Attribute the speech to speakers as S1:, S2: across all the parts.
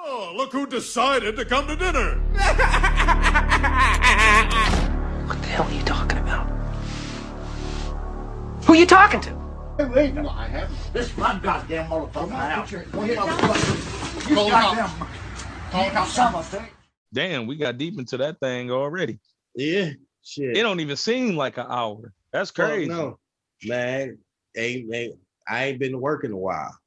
S1: Oh, look who decided to come to dinner.
S2: What the hell are you talking about? Who are you talking to?
S3: Wait, no, I haven't. This is my goddamn motherfucker house. You goddamn son of a thing.
S4: Damn, we got deep into that thing already.
S5: Yeah, shit.
S4: It don't even seem like an hour. That's crazy.
S5: No, man, I ain't been to work in a while.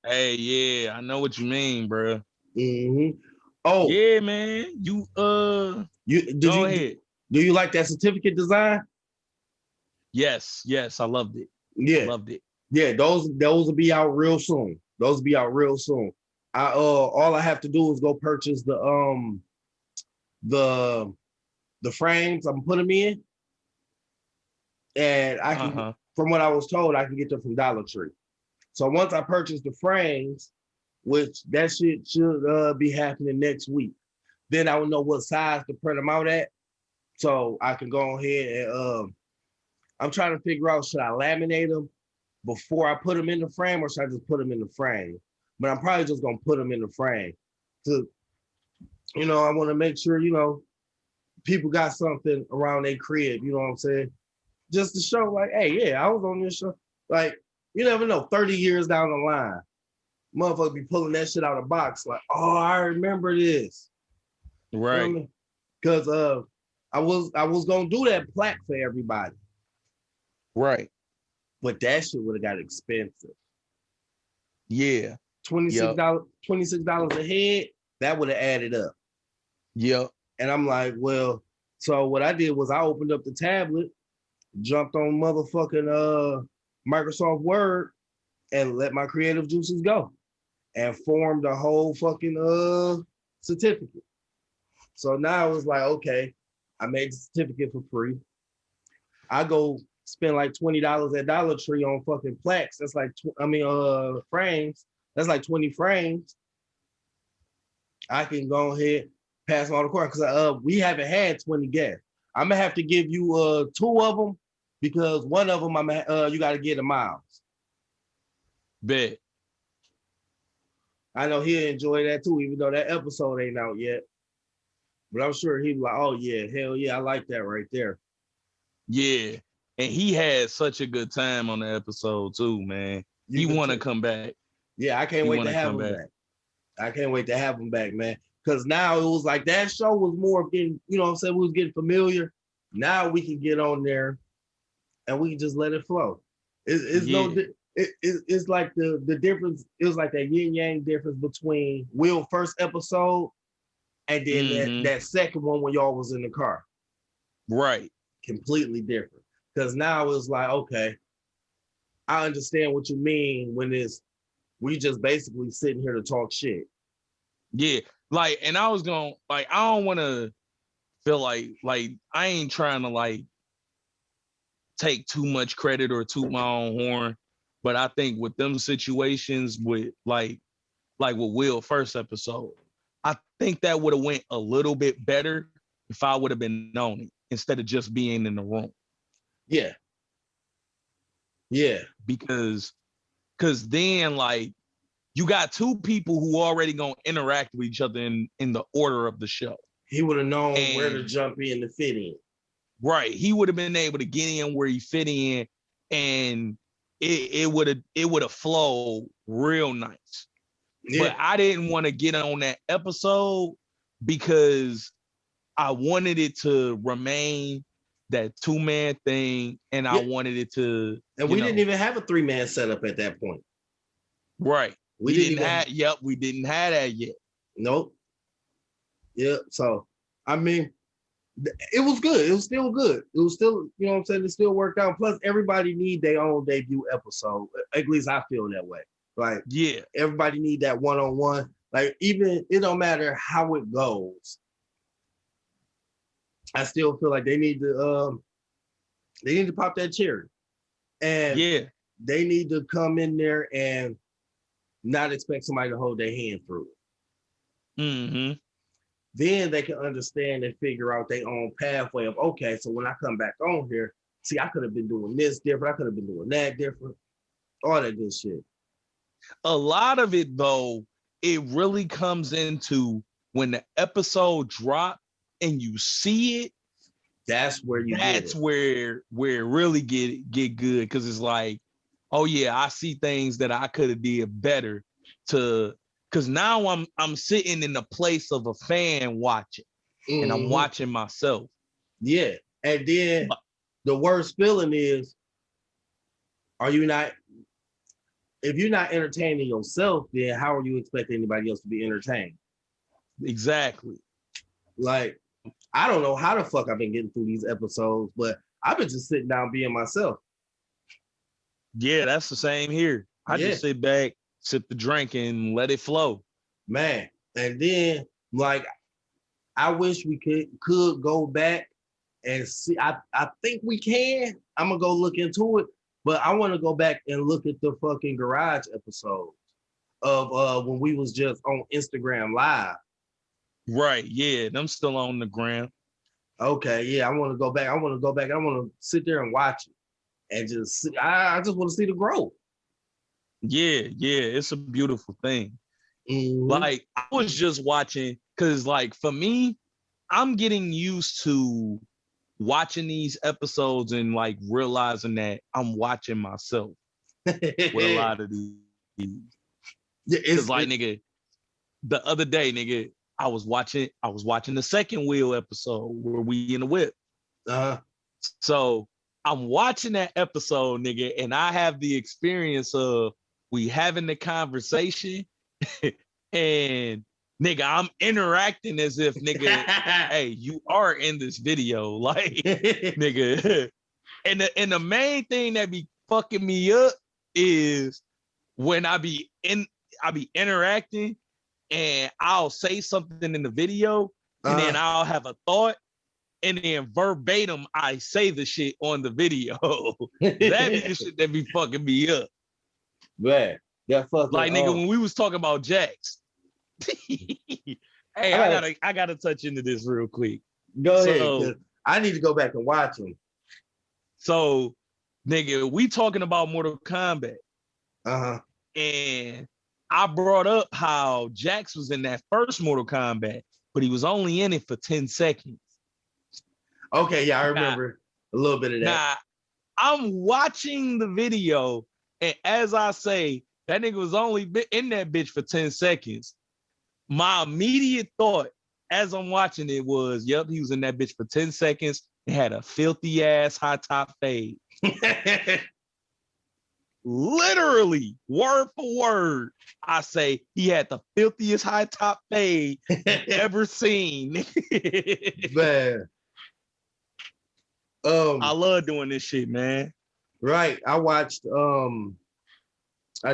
S4: Hey, yeah, I know what you mean, bro.
S5: Mm-hmm. Oh,
S4: yeah, man. You go ahead.
S5: Do you like that certificate design?
S4: Yes, I loved it.
S5: Yeah,
S4: loved it.
S5: Yeah, those will be out real soon. All I have to do is go purchase the frames I'm putting them in, and I can, from what I was told, I can get them from Dollar Tree. So once I purchase the frames, which that shit should be happening next week, then I will know what size to print them out at, so I can go ahead and I'm trying to figure out, should I laminate them before I put them in the frame, or should I just put them in the frame? But I'm probably just gonna put them in the frame. I want to make sure, people got something around their crib, you know what I'm saying? Just to show, like, hey, yeah, I was on this show. Like, you never know, 30 years down the line, motherfucker be pulling that shit out of the box, like, oh, I remember this.
S4: Right.
S5: You know because I was gonna do that plaque for everybody.
S4: Right.
S5: But that shit would have got expensive.
S4: Yeah.
S5: $26 a head, that would have added up.
S4: Yep.
S5: And I'm like, well, so what I did was I opened up the tablet, jumped on motherfucking Microsoft Word, and let my creative juices go, and formed a whole fucking certificate. So now it was like, okay, I made the certificate for free. I go spend like $20 at Dollar Tree on fucking plaques. That's like, frames. That's like 20 frames. I can go ahead, pass them all the court, because we haven't had 20 guests. I'm gonna have to give you 2 of them, because one of them you got to get a Miles.
S4: Bet.
S5: I know he'll enjoy that too, even though that episode ain't out yet. But I'm sure he'll be like, oh yeah, hell yeah, I like that right there.
S4: Yeah. And he had such a good time on the episode too, man. He want to come back.
S5: Yeah, I can't wait to have him back. I can't wait to have him back, man. Because now it was like that show was more of getting, you know what I'm saying, we was getting familiar. Now we can get on there and we can just let it flow. It's like the difference. It was like that yin yang difference between Will's first episode and then that second one when y'all was in the car.
S4: Right.
S5: Completely different. Because now it's like, okay, I understand what you mean when we just basically sitting here to talk shit.
S4: Yeah. Like, and I was going, like, I don't want to feel like I ain't trying to like take too much credit or toot my own horn. But I think with them situations with like with Will's first episode, I think that would have went a little bit better if I would have been on it instead of just being in the room.
S5: Yeah. Yeah.
S4: Because then like you got 2 people who already gonna interact with each other in the order of the show.
S5: He would have known where to jump in to fit in.
S4: Right. He would have been able to get in where he fit in, and it would have flowed real nice. Yeah. But I didn't want to get on that episode because I wanted it to remain that 2-man thing, and I wanted it to.
S5: And we didn't even have a 3-man setup at that point.
S4: Right. We didn't have that yet.
S5: Nope. Yep. So I mean, it was good. It was still good. It was still, you know what I'm saying? It still worked out. Plus, everybody need their own debut episode. At least I feel that way. Like, yeah, everybody need that one-on-one. Like, even it don't matter how it goes. I still feel like they need to pop that cherry. And they need to come in there and not expect somebody to hold their hand through it. Mm-hmm. Then they can understand and figure out their own pathway of, okay, so when I come back on here, see, I could have been doing this different. I could have been doing that different. All that good shit.
S4: A lot of it, though, it really comes into when the episode drop and you see it.
S5: That's where you get it.
S4: Where it really get good, because it's like, oh yeah, I see things that I could have did better because now I'm sitting in the place of a fan watching, and I'm watching myself.
S5: Yeah, and then the worst feeling is, if you're not entertaining yourself, then how are you expecting anybody else to be entertained?
S4: Exactly.
S5: Like, I don't know how the fuck I've been getting through these episodes, but I've been just sitting down being myself.
S4: Yeah, that's the same here. I just sit back, sip the drink, and let it flow.
S5: Man, and then like, I wish we could go back and see. I think we can. I'm gonna go look into it, but I want to go back and look at the fucking garage episodes of when we was just on Instagram Live.
S4: Right, yeah, them still on the gram.
S5: Okay, yeah, I want to go back. I want to sit there and watch it and just see. I just want to see the growth.
S4: Yeah, it's a beautiful thing. Like, I was just watching, because like for me, I'm getting used to watching these episodes and like realizing that I'm watching myself with a lot of these. It's like, nigga, the other day, nigga, I was watching the second wheel episode where we in the whip. So I'm watching that episode, nigga, and I have the experience of we having the conversation and nigga, I'm interacting as if, nigga, hey, you are in this video. Like, nigga. And the main thing that be fucking me up is when I be interacting and I'll say something in the video and then I'll have a thought and then verbatim I say the shit on the video. That is the shit that be fucking me up.
S5: Man, that fucking
S4: like, nigga, when we was talking about Jax. Hey, I gotta touch into this real quick.
S5: Go ahead. I need to go back and watch them.
S4: So, nigga, we talking about Mortal Kombat. And I brought up how Jax was in that first Mortal Kombat, but he was only in it for 10 seconds.
S5: Okay, yeah, I remember a little bit of that.
S4: Now, I'm watching the video, and as I say, that nigga was only in that bitch for 10 seconds. My immediate thought as I'm watching it was, yep, he was in that bitch for 10 seconds. It had a filthy ass high top fade. Literally, word for word, I say he had the filthiest high top fade ever seen.
S5: Man.
S4: I love doing this shit, man.
S5: Right. I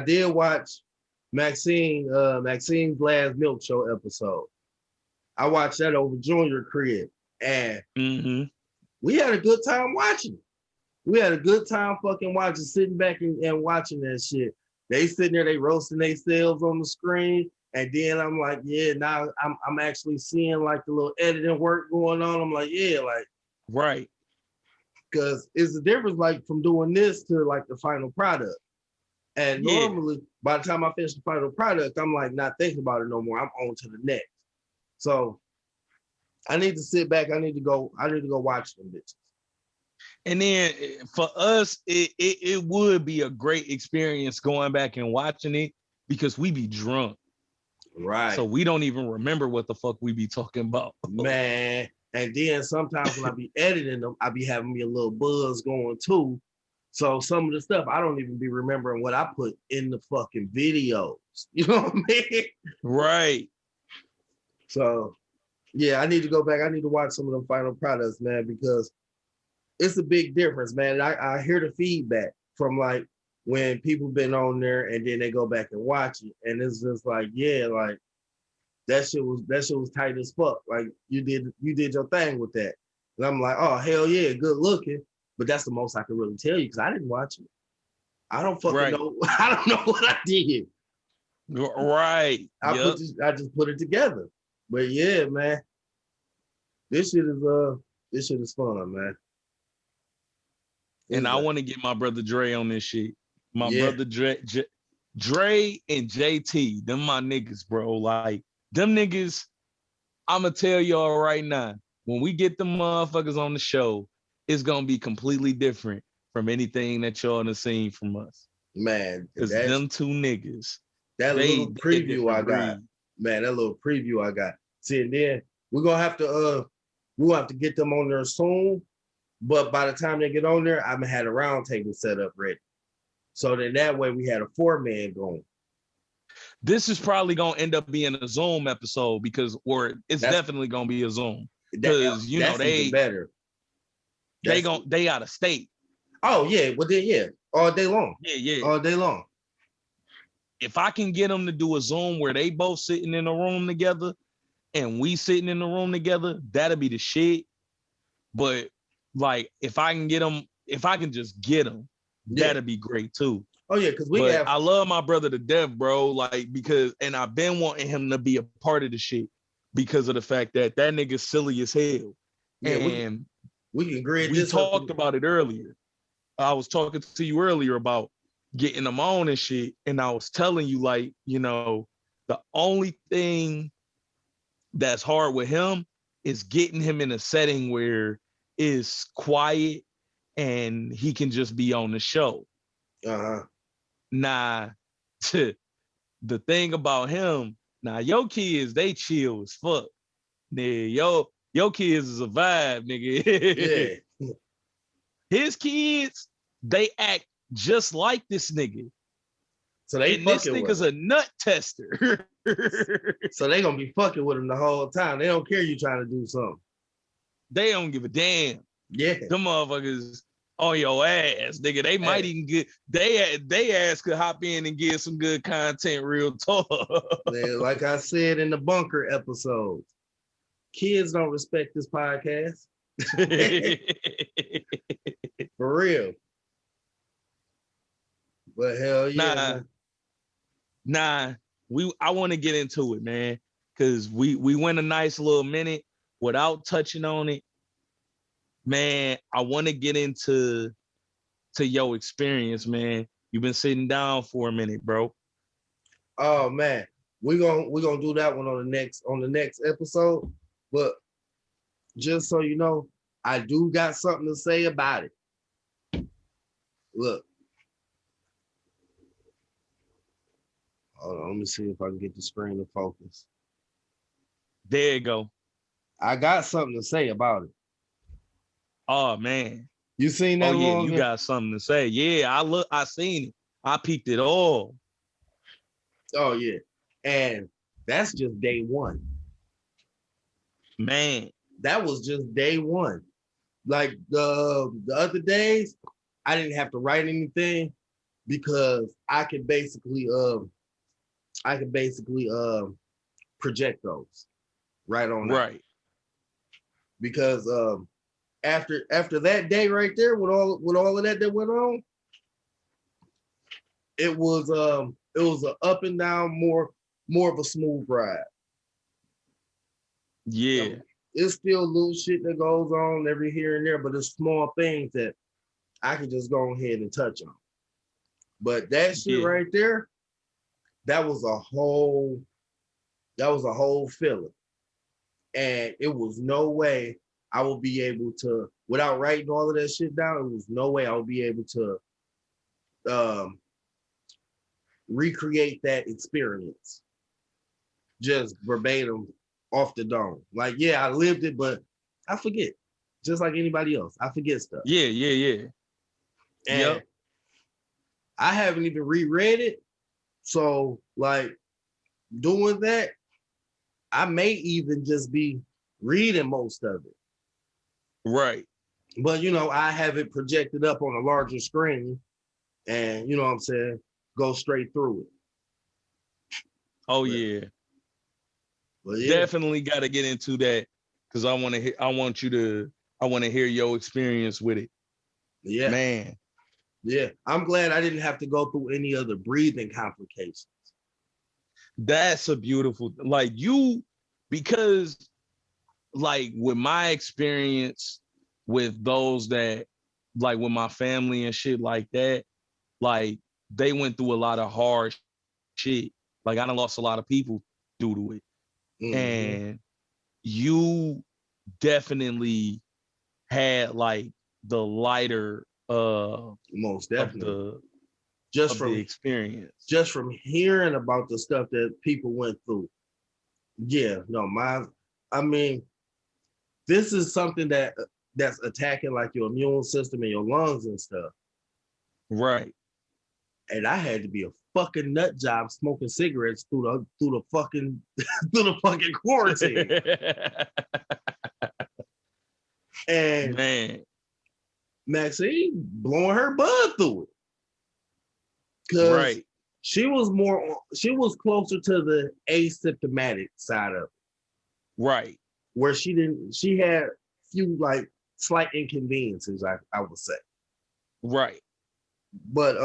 S5: did watch Maxine's last milk show episode. I watched that over Junior crib, and we had a good time watching. We had a good time fucking watching, sitting back and watching that shit. They sitting there, they roasting themselves on the screen, and then I'm like, yeah, now I'm actually seeing like the little editing work going on. I'm like, yeah, like,
S4: right,
S5: because it's the difference, like, from doing this to like the final product. And normally, by the time I finish the final product, I'm like not thinking about it no more. I'm on to the next. So I need to sit back. I need to go watch them bitches.
S4: And then for us, it would be a great experience going back and watching it because we be drunk.
S5: Right.
S4: So we don't even remember what the fuck we be talking about.
S5: Man. And then sometimes when I be editing them, I be having me a little buzz going too. So some of the stuff, I don't even be remembering what I put in the fucking videos. You know what I mean?
S4: Right.
S5: So, yeah, I need to go back. I need to watch some of them final products, man, because it's a big difference, man. I hear the feedback from like when people been on there and then they go back and watch it. And it's just like, yeah, like that shit was tight as fuck. Like you did your thing with that. And I'm like, oh, hell yeah, good looking. But that's the most I can really tell you because I didn't watch it. I don't fucking know. I don't know what I did.
S4: Right.
S5: I just put it together. But yeah, man. This shit is fun, man.
S4: And I want to get my brother Dre on this shit. My brother Dre, Dre and JT, them my niggas, bro. Like them niggas, I'ma tell y'all right now, when we get the motherfuckers on the show, it's gonna be completely different from anything that y'all have seen from us.
S5: Man,
S4: Because them two niggas,
S5: that little
S4: they
S5: preview I got,
S4: breed.
S5: man, that little preview I got. See, and then we're gonna have to get them on there soon. But by the time they get on there, I'm gonna have a round table set up ready. So then that way we had a 4-man going.
S4: This is probably gonna end up being a Zoom episode it's definitely gonna be a Zoom. Because you know they
S5: better.
S4: They out of state.
S5: Oh yeah, well then yeah, all day long.
S4: Yeah.
S5: All day long.
S4: If I can get them to do a Zoom where they both sitting in a room together and we sitting in the room together, that'll be the shit. But like if I can just get them, that'll be great too.
S5: Oh yeah, because
S4: I love my brother to death, bro. Like and I've been wanting him to be a part of the shit because of the fact that nigga's silly as hell. Yeah, and
S5: we can grade
S4: we talked about it earlier. I was talking to you earlier about getting them on and shit, and I was telling you, like, you know, the only thing that's hard with him is getting him in a setting where it's quiet and he can just be on the show. Nah, the thing about him, your kids, they chill as fuck. Yeah, your kids is a vibe, nigga. Yeah. His kids, they act just like this nigga.
S5: So this
S4: nigga's a nut tester.
S5: So they gonna be fucking with him the whole time. They don't care you trying to do something.
S4: They don't give a damn.
S5: Yeah.
S4: Them motherfuckers on your ass, nigga. They might even get they ass could hop in and get some good content, real talk.
S5: Like I said in the bunker episode, kids don't respect this podcast. For real. But hell yeah.
S4: I want to get into it, man. Cause we went a nice little minute without touching on it. Man, I want to get into your experience, man. You've been sitting down for a minute, bro.
S5: Oh man. We're gonna do that one on the next episode. But just so you know, I do got something to say about it. Look. Hold on, let me see if I can get the screen to focus.
S4: There you go.
S5: I got something to say about it.
S4: Oh man.
S5: You seen that?
S4: Oh yeah, you got something to say. Yeah, I seen it. I peeped it all.
S5: Oh yeah. And that's just day one.
S4: Man.
S5: That was just day one. Like the other days, I didn't have to write anything because I could basically project those right on that.
S4: Right.
S5: Because after that day right there with all of that went on, it was an up and down, more of a smooth ride.
S4: Yeah.
S5: So it's still little shit that goes on every here and there, but it's small things that I can just go ahead and touch on. But that shit right there, that was a whole feeling. And it was no way I would be able to, without writing all of that shit down, it was no way I would be able to recreate that experience just verbatim off the dome. Like, yeah, I lived it, but I forget. Just like anybody else, I forget stuff.
S4: Yeah.
S5: And I haven't even reread it. So, like, doing that, I may even just be reading most of it.
S4: Right.
S5: But, you know, I have it projected up on a larger screen and, you know what I'm saying, go straight through it.
S4: Oh, yeah.
S5: But yeah.
S4: Definitely got to get into that because I want to hear your experience with it.
S5: Yeah.
S4: Man.
S5: Yeah. I'm glad I didn't have to go through any other breathing complications.
S4: That's a beautiful, like because like with my experience with those that like with my family and shit like that, like they went through a lot of hard shit. Like I done lost a lot of people due to it.
S5: Mhm.
S4: And you definitely had like the lighter
S5: Most
S4: of
S5: definitely. Just
S4: the experience.
S5: Just from hearing about the stuff that people went through. Yeah, no, I mean, this is something that's attacking like your immune system and your lungs and stuff.
S4: Right.
S5: And I had to be a fucking nut job smoking cigarettes through the fucking through the fucking quarantine. And
S4: Man.
S5: Maxine blowing her bud through it. Cause
S4: Right.
S5: she was closer to the asymptomatic side of it.
S4: Right.
S5: Where she had few like slight inconveniences, I would say.
S4: Right.
S5: But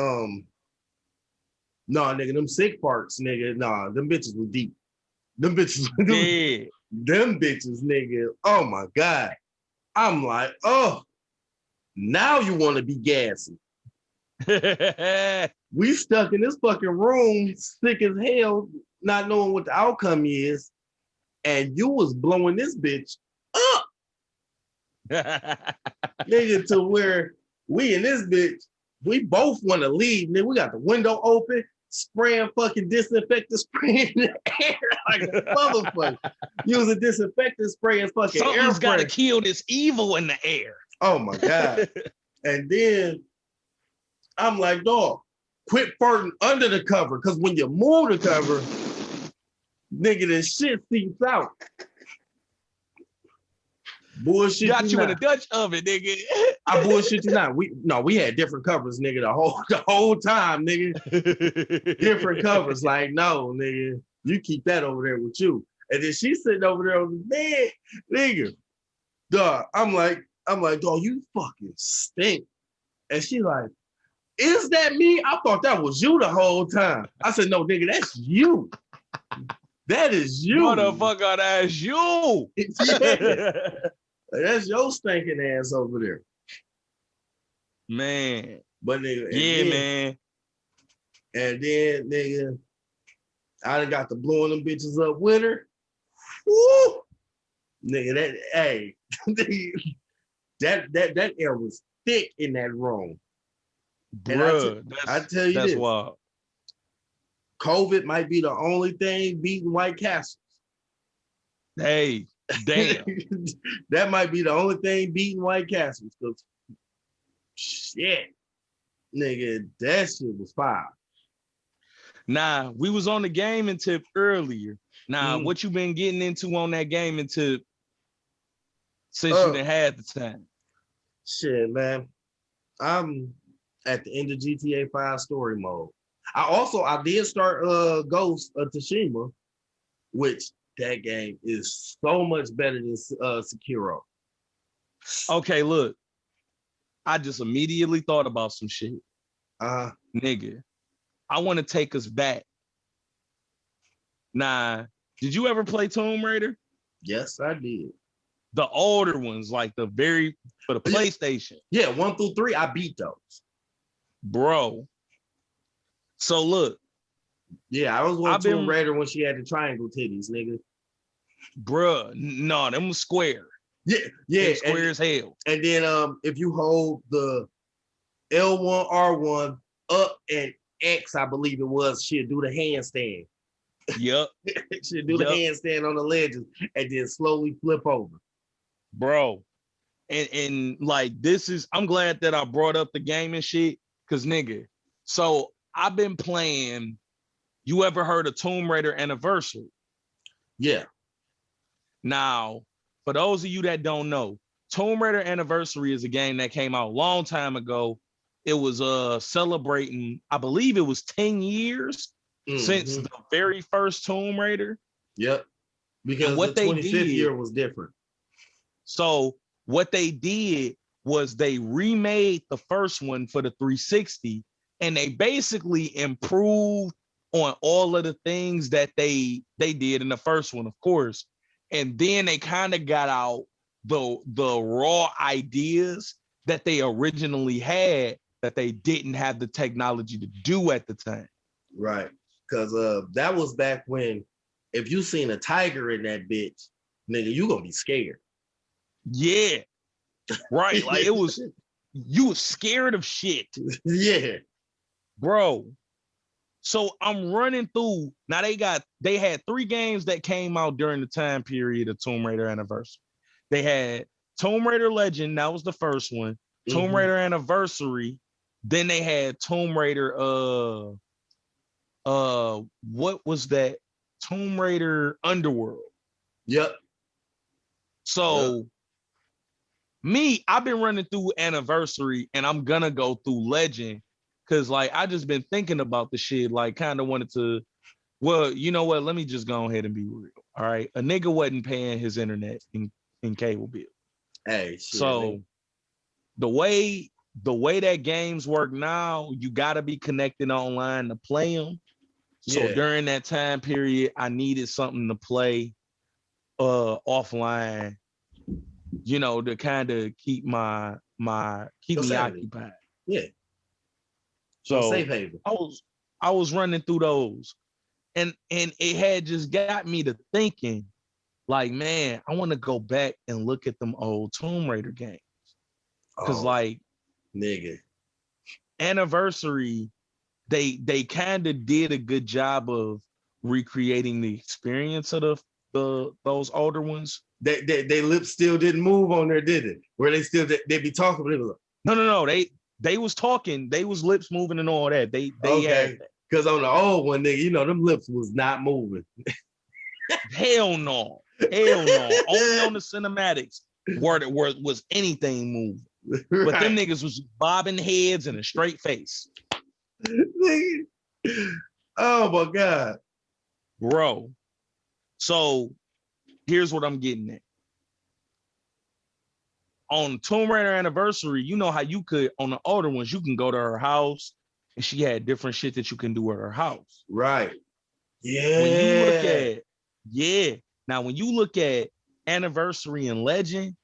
S5: no, nigga, them sick parts, nigga, nah, them bitches were deep. Them bitches,
S4: Yeah.
S5: them bitches, nigga. Oh my God. I'm like, oh, now you want to be gassy. We stuck in this fucking room, sick as hell, not knowing what the outcome is, and you was blowing this bitch up, nigga, to where we in this bitch, we both want to leave, nigga. We got the window open, spraying fucking disinfectant spray in the air like a motherfucker. Using disinfectant spray and fucking air
S4: Something's got to
S5: spray.
S4: kill this evil in the air.
S5: Oh my God. And then I'm like, dog, quit farting under the cover, because when you move the cover, nigga, this shit seeps out. Bullshit.
S4: Got you in a Dutch oven, nigga.
S5: I bullshit you not. We had different covers, nigga, the whole time, nigga. Different covers. Like, no, nigga, you keep that over there with you. And then she's sitting over there on the bed, nigga. Dog, I'm like, dog, you fucking stink. And she like, is that me? I thought that was you the whole time. I said, no, nigga, that's you. That is you.
S4: Motherfucker, that's you.
S5: Yeah. That's your stinking ass over there.
S4: Man.
S5: But nigga,
S4: Man.
S5: And then, nigga, I done got the blowing them bitches up with her. Woo! Nigga, that air was thick in that room.
S4: Bruh,
S5: I tell you
S4: that's
S5: this,
S4: wild.
S5: COVID might be the only thing beating White Castles.
S4: Hey, damn.
S5: That might be the only thing beating White Castles. Cause shit, nigga, that shit was fire.
S4: Nah, we was on the gaming tip earlier. Nah, what you been getting into on that gaming tip since you done had the time?
S5: Shit, man. I'm at the end of GTA 5 story mode. I did start Ghost of Tsushima, which that game is so much better than Sekiro.
S4: Okay, look. I just immediately thought about some shit. Nigga, I want to take us back. Nah, did you ever play Tomb Raider?
S5: Yes, I did.
S4: The older ones, like for the PlayStation.
S5: Yeah, 1 through 3, I beat those.
S4: Bro. So look.
S5: Yeah, I was on Tomb Raider when she had the triangle titties, nigga.
S4: Bruh, no, them was square.
S5: Yeah,
S4: square as hell.
S5: And then if you hold the L1, R1 up and X, I believe it was, she'll do the handstand.
S4: Yep.
S5: She'll do the handstand on the ledges and then slowly flip over.
S4: Bro. And like I'm glad that I brought up the game and shit, because nigga, so I've been playing, you ever heard of Tomb Raider Anniversary?
S5: Yeah.
S4: Now, for those of you that don't know, Tomb Raider Anniversary is a game that came out a long time ago. It was celebrating, I believe it was 10 years since the very first Tomb Raider.
S5: Yep. Because
S4: what
S5: the 25th year was different.
S4: So what they did was they remade the first one for the 360, and they basically improved on all of the things that they did in the first one, of course. And then they kind of got out the raw ideas that they originally had that they didn't have the technology to do at the time.
S5: Right. Because that was back when if you seen a tiger in that bitch, nigga, you gonna be scared.
S4: Yeah. Right. Like it was, you was scared of shit.
S5: Yeah.
S4: Bro. So I'm running through. Now they had 3 games that came out during the time period of Tomb Raider Anniversary. They had Tomb Raider Legend, that was the first one. Tomb Raider Anniversary. Then they had Tomb Raider, what was that? Tomb Raider Underworld.
S5: Yep.
S4: So I've been running through Anniversary and I'm gonna go through Legend because like I just been thinking about the shit, like kind of wanted to, well, you know what? Let me just go ahead and be real. All right. A nigga wasn't paying his internet in cable bill.
S5: Hey, shit,
S4: so
S5: man.
S4: the way that games work now, you gotta be connected online to play them. So during that time period, I needed something to play offline, you know, to kind of keep me occupied.
S5: Yeah.
S4: So
S5: safe haven.
S4: I was running through those, and it had just got me to thinking, like, man, I want to go back and look at them old Tomb Raider games, because like,
S5: nigga,
S4: Anniversary, they kind of did a good job of recreating the experience of those older ones.
S5: They lips still didn't move on there, did it? Where they still they be talking, but they was like,
S4: no. They was talking, they was lips moving and all that. They had that.
S5: Because on the old one, nigga, you know, them lips was not moving.
S4: Hell no. Only on the cinematics was anything moving. Right. But them niggas was bobbing heads and a straight face.
S5: Oh my God.
S4: Bro. So here's what I'm getting at. On Tomb Raider Anniversary, you know how you could, on the older ones, you can go to her house and she had different shit that you can do at her house.
S5: Right. Yeah.
S4: When you look at, now when you look at Anniversary and Legend,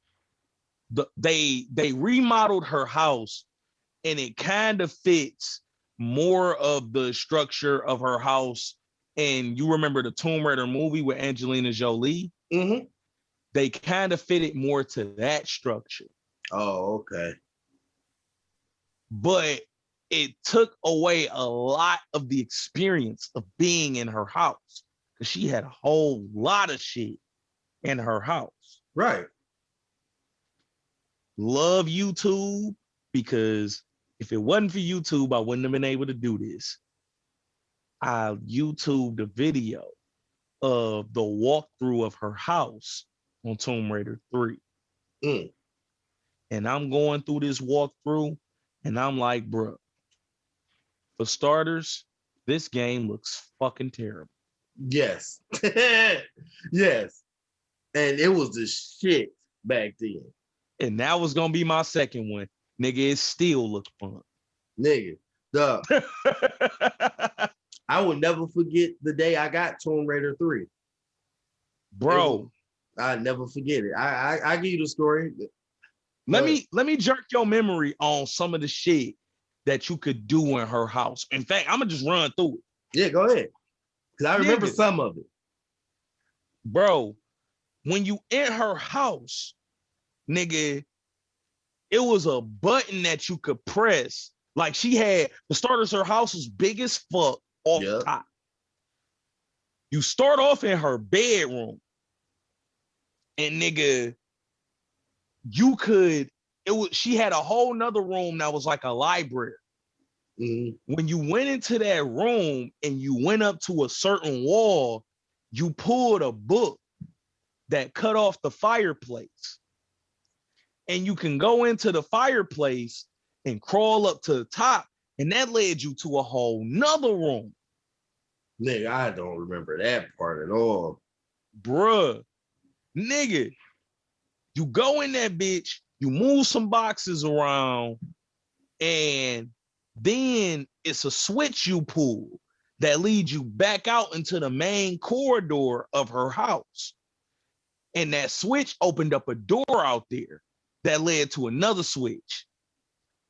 S4: they remodeled her house and it kind of fits more of the structure of her house. And you remember the Tomb Raider movie with Angelina Jolie?
S5: Mm-hmm.
S4: They kind of fit it more to that structure.
S5: Oh, okay.
S4: But it took away a lot of the experience of being in her house because she had a whole lot of shit in her house.
S5: Right.
S4: Love YouTube, because if it wasn't for YouTube, I wouldn't have been able to do this. I YouTubed a video of the walkthrough of her house on Tomb Raider 3. And I'm going through this walkthrough and I'm like, bro, for starters, this game looks fucking terrible.
S5: Yes. Yes. And it was the shit back then.
S4: And that was gonna be my second one. Nigga, it still looked fun.
S5: Nigga, I will never forget the day I got Tomb Raider 3.
S4: Bro.
S5: I never forget it. I give you the story.
S4: Let me jerk your memory on some of the shit that you could do in her house. In fact, I'm gonna just run through it.
S5: Yeah, go ahead. Because I remember some of it.
S4: Bro, when you in her house, nigga, it was a button that you could press. Like she had, the starters, her house was big as fuck off top. You start off in her bedroom. And nigga, she had a whole nother room that was like a library. Mm-hmm. When you went into that room and you went up to a certain wall, you pulled a book that cut off the fireplace. And you can go into the fireplace and crawl up to the top, and that led you to a whole nother room.
S5: Nigga, I don't remember that part at all.
S4: Bruh. Nigga, you go in that bitch, you move some boxes around, and then it's a switch you pull that leads you back out into the main corridor of her house. And that switch opened up a door out there that led to another switch.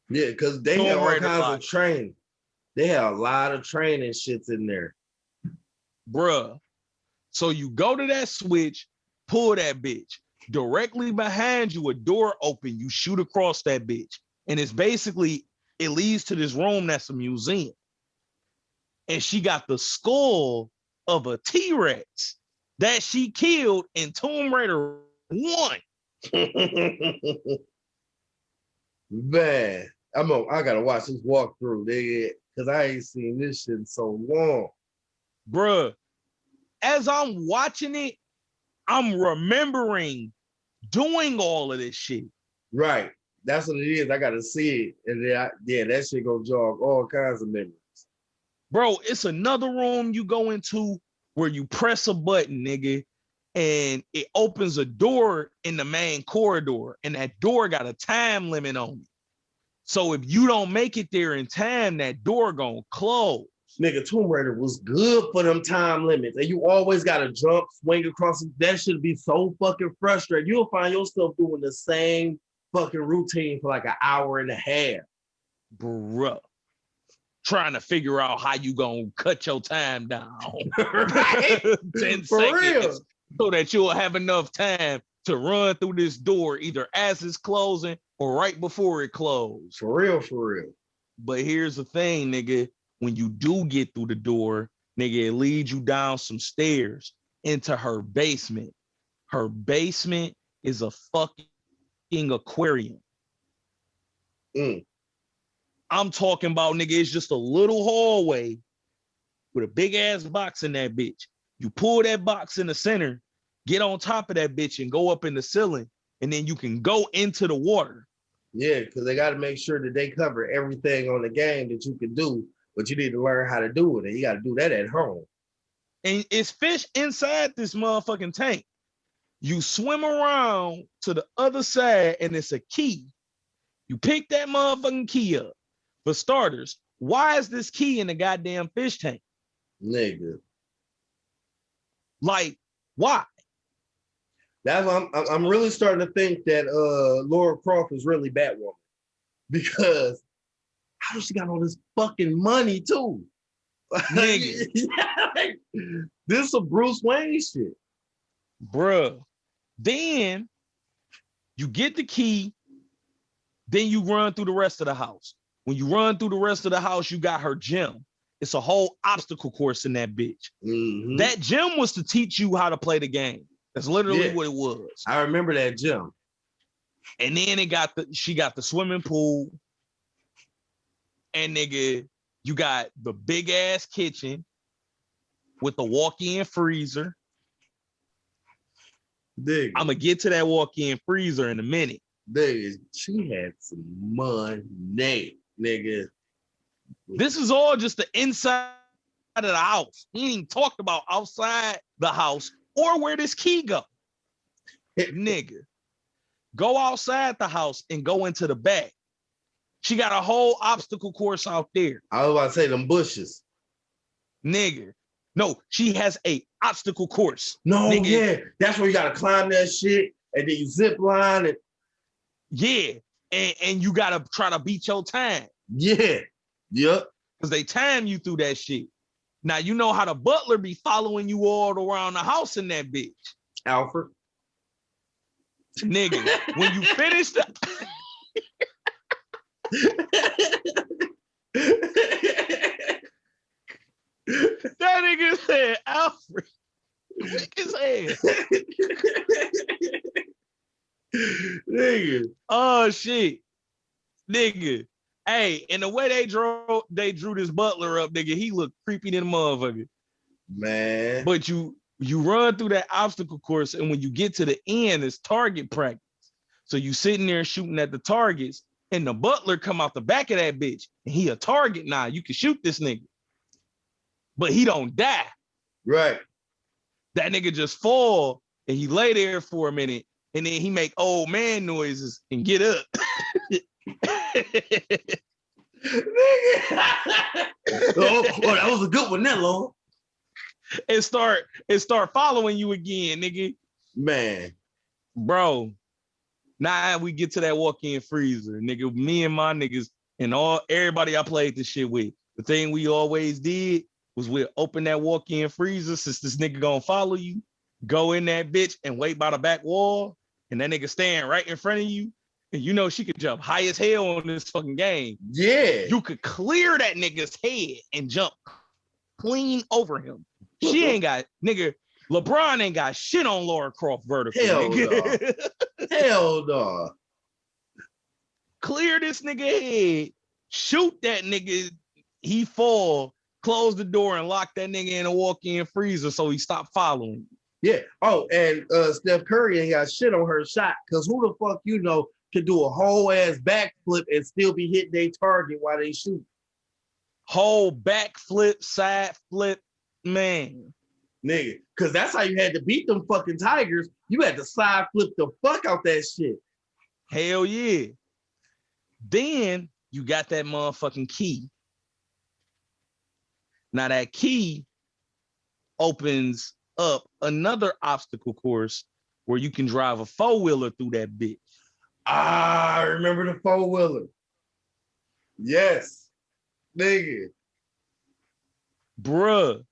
S5: Yeah, because they have
S4: Tomb
S5: all
S4: Raider
S5: kinds
S4: logic.
S5: of training. They have a lot of training shits in there.
S4: Bruh. So you go to that switch, pull that bitch. Directly behind you, a door open, you shoot across that bitch. And it's basically, it leads to this room that's a museum. And she got the skull of a T-Rex that she killed in Tomb Raider 1.
S5: Man, I gotta watch this walkthrough, nigga, because I ain't seen this shit in so long.
S4: Bruh, as I'm watching it, I'm remembering doing all of this shit.
S5: Right. That's what it is. I gotta see it. And then that shit gonna jog all kinds of memories.
S4: Bro, it's another room you go into where you press a button, nigga, and it opens a door in the main corridor, and that door got a time limit on it. So if you don't make it there in time, that door gonna close.
S5: Nigga, Tomb Raider was good for them time limits. And you always gotta jump, swing across. That should be so fucking frustrating. You'll find yourself doing the same fucking routine for like an hour and a half.
S4: Bruh. Trying to figure out how you gonna cut your time down.
S5: Right?
S4: 10
S5: For
S4: seconds.
S5: real.
S4: So that you'll have enough time to run through this door either as it's closing or right before it closes.
S5: For real, for real.
S4: But here's the thing, nigga. When you do get through the door, nigga, it leads you down some stairs into her basement. Her basement is a fucking aquarium. I'm talking about, nigga, it's just a little hallway with a big ass box in that bitch. You pull that box in the center, get on top of that bitch and go up in the ceiling, and then you can go into the water.
S5: Yeah, because they got to make sure that they cover everything on the game that you can do, but you need to learn how to do it, and you got to do that at home.
S4: And it's fish inside this motherfucking tank. You swim around to the other side, and it's a key. You pick that motherfucking key up. For starters, why is this key in the goddamn fish tank?
S5: Nigga.
S4: Like, why?
S5: That's why I'm really starting to think that Laura Croft is really Batwoman. Because how does she got all this fucking money too?
S4: Nigga.
S5: This is a Bruce Wayne shit.
S4: Bruh. Then you get the key, then you run through the rest of the house. When you run through the rest of the house, you got her gym. It's a whole obstacle course in that bitch.
S5: Mm-hmm.
S4: That gym was to teach you how to play the game. That's literally what it was.
S5: I remember that gym.
S4: And then she got the swimming pool. And nigga, you got the big ass kitchen with the walk-in freezer.
S5: Nigga.
S4: I'm gonna get to that walk-in freezer in a minute.
S5: Nigga, she had some money, nigga.
S4: This is all just the inside of the house. We ain't even talked about outside the house or where this key go. Nigga, go outside the house and go into the back. She got a whole obstacle course out there.
S5: I was about to say them bushes.
S4: Nigga. No, she has a obstacle course.
S5: No,
S4: nigga.
S5: Yeah. That's where you gotta climb that shit and then you zip line and
S4: yeah. And you gotta try to beat your time.
S5: Yeah. Yep.
S4: Because they time you through that shit. Now you know how the butler be following you all around the house in that bitch.
S5: Alfred.
S4: Nigga, when you finish the that nigga said Alfred. Weak as hell.
S5: Nigga.
S4: Oh shit. Nigga. Hey, and the way they drew this butler up, nigga, he looked creepy than a motherfucker.
S5: Man.
S4: But you run through that obstacle course, and when you get to the end, it's target practice. So you sitting there shooting at the targets, and the butler come out the back of that bitch, and he a target now. You can shoot this nigga. But he don't die.
S5: Right.
S4: That nigga just fall, and he lay there for a minute, and then he make old man noises and get up.
S5: Oh, that was a good one, that Lord.
S4: And start following you again, nigga.
S5: Man.
S4: Bro. Now we get to that walk-in freezer, nigga. Me and my niggas, And everybody I played this shit with, the thing we always did was we'd open that walk-in freezer since this nigga gonna follow you, go in that bitch and wait by the back wall, and that nigga stand right in front of you, and you know she could jump high as hell on this fucking game.
S5: Yeah.
S4: You could clear that nigga's head and jump clean over him. She ain't got, nigga, LeBron ain't got shit on Laura Croft vertical.
S5: Hell
S4: nigga.
S5: no. Hell no.
S4: Clear this nigga head, shoot that nigga, he fall, close the door and lock that nigga in a walk-in freezer so he stop following you.
S5: Yeah. Oh, and Steph Curry ain't got shit on her shot, because who the fuck you know can do a whole ass backflip and still be hitting their target while they shoot?
S4: Whole backflip, side flip, man.
S5: Nigga, because that's how you had to beat them fucking Tigers. You had to side flip the fuck out that shit.
S4: Hell yeah. Then you got that motherfucking key. Now that key opens up another obstacle course where you can drive a four-wheeler through that bitch.
S5: I remember the four-wheeler. Yes. Nigga.
S4: Bruh.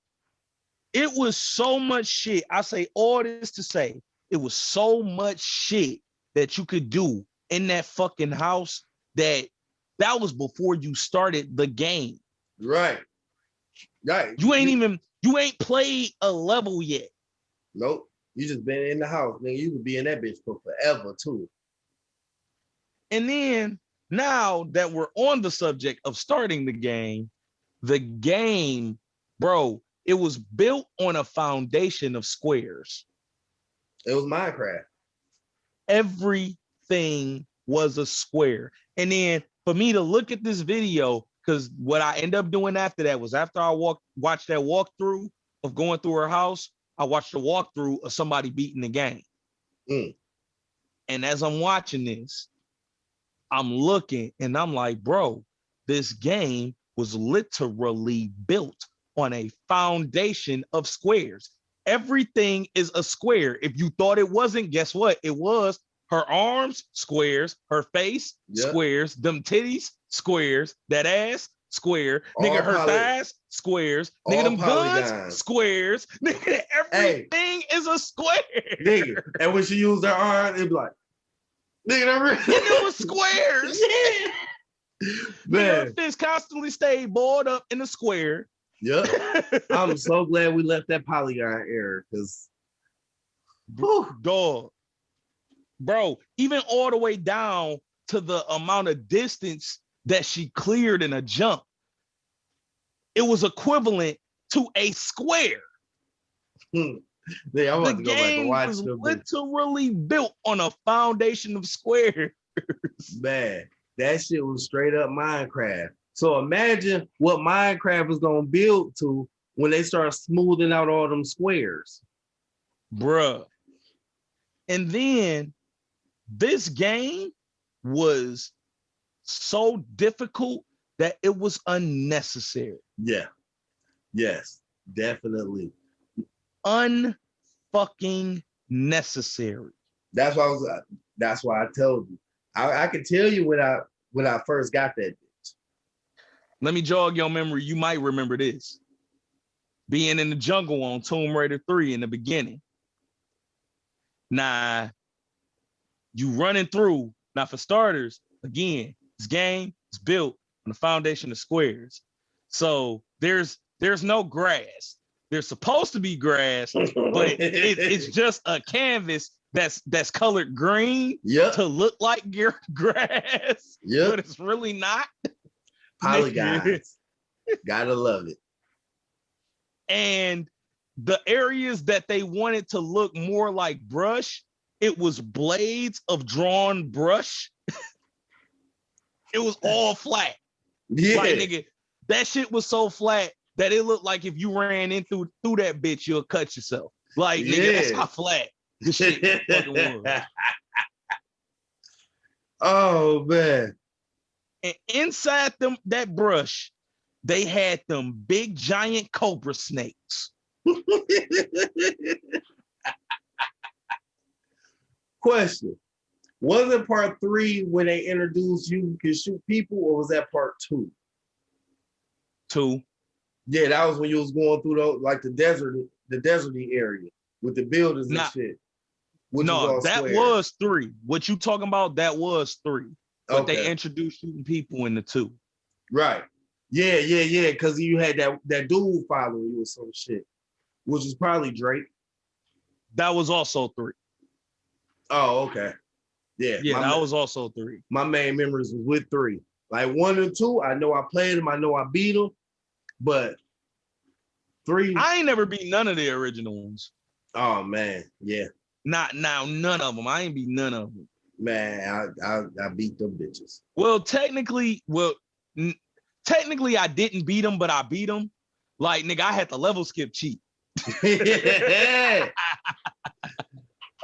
S4: It was so much shit. I say all this to say, it was so much shit that you could do in that fucking house that was before you started the game.
S5: Right. Right.
S4: You ain't played a level yet.
S5: Nope. You just been in the house. Nigga, you could be in that bitch for forever too.
S4: And then now that we're on the subject of starting the game, bro, it was built on a foundation of squares.
S5: It was Minecraft.
S4: Everything was a square. And then for me to look at this video, because what I end up doing after that was after I watched that walkthrough of going through her house, I watched a walkthrough of somebody beating the game.
S5: Mm.
S4: And as I'm watching this, I'm looking and I'm like, bro, this game was literally built on a foundation of squares. Everything is a square. If you thought it wasn't, guess what? It was. Her arms, squares. Her face, squares. Them titties, squares. That ass, square.
S5: All
S4: nigga, her thighs, squares.
S5: All
S4: nigga, them
S5: polygons.
S4: guns, squares. Nigga, everything is a square.
S5: Nigga, and when she used her arm, it'd be like, nigga, that really.
S4: It was squares.
S5: Yeah. Man.
S4: Her fist constantly stayed bored up in the square.
S5: Yep. I'm so glad we left that polygon era, because
S4: dog. Bro, even all the way down to the amount of distance that she cleared in a jump, it was equivalent to a square.
S5: Yeah, I'm about
S4: the
S5: to go back and watch
S4: was
S5: the
S4: literally built on a foundation of squares.
S5: Man, that shit was straight up Minecraft. So imagine what Minecraft was gonna build to when they start smoothing out all them squares.
S4: Bruh. And then this game was so difficult that it was unnecessary.
S5: Yeah. Yes, definitely.
S4: Unfucking necessary.
S5: That's why I told you. I can tell you when I first got that.
S4: Let me jog your memory. You might remember this. Being in the jungle on Tomb Raider 3 in the beginning. Nah, you running through. Now, for starters, again, this game is built on the foundation of squares. So there's no grass. There's supposed to be grass, but it's just a canvas that's colored green to look like your grass, but it's really not.
S5: Polygons. Gotta love it.
S4: And the areas that they wanted to look more like brush, it was blades of drawn brush. It was all flat.
S5: Yeah.
S4: Like, nigga, that shit was so flat that it looked like if you ran in through that bitch, you'll cut yourself. Like, nigga, that's how flat this shit fucking was.
S5: Oh, man.
S4: And inside that brush, they had them big giant cobra snakes.
S5: Question. wasn't part 3 when they introduced you can shoot people, or was that part 2?
S4: 2.
S5: Yeah, that was when you was going through the deserty area with the buildings and shit.
S4: No, that was 3. What you talking about? That was 3. But they introduced shooting people in the 2.
S5: Right. Yeah. Because you had that dude following you or some shit, which is probably Drake.
S4: That was also 3.
S5: Oh, okay. Yeah.
S4: Yeah, that was also 3.
S5: My main memories was with 3. Like 1 and 2, I know I played them, I know I beat them, but 3.
S4: I ain't never beat none of the original ones.
S5: Oh man, yeah.
S4: Not now, none of them. I ain't beat none of them.
S5: Man, I beat them bitches.
S4: Well, technically, I didn't beat them, but I beat them. Like, nigga, I had the level skip cheat.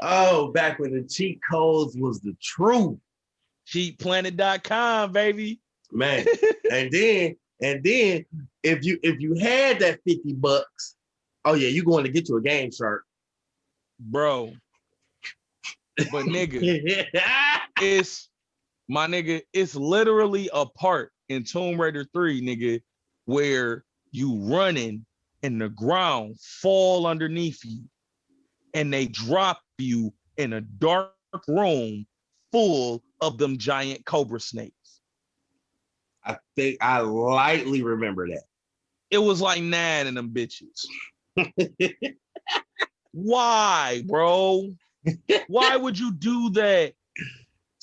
S5: Oh, back when the cheat codes was the truth.
S4: Cheatplanet.com, baby.
S5: Man. and then if you had that $50, oh yeah, you going to get you a Game Shark.
S4: Bro. But nigga, it's literally a part in Tomb Raider 3, nigga, where you running and the ground fall underneath you and they drop you in a dark room full of them giant cobra snakes.
S5: I think I lightly remember that.
S4: It was like 9 of them bitches. Why, bro? Why would you do that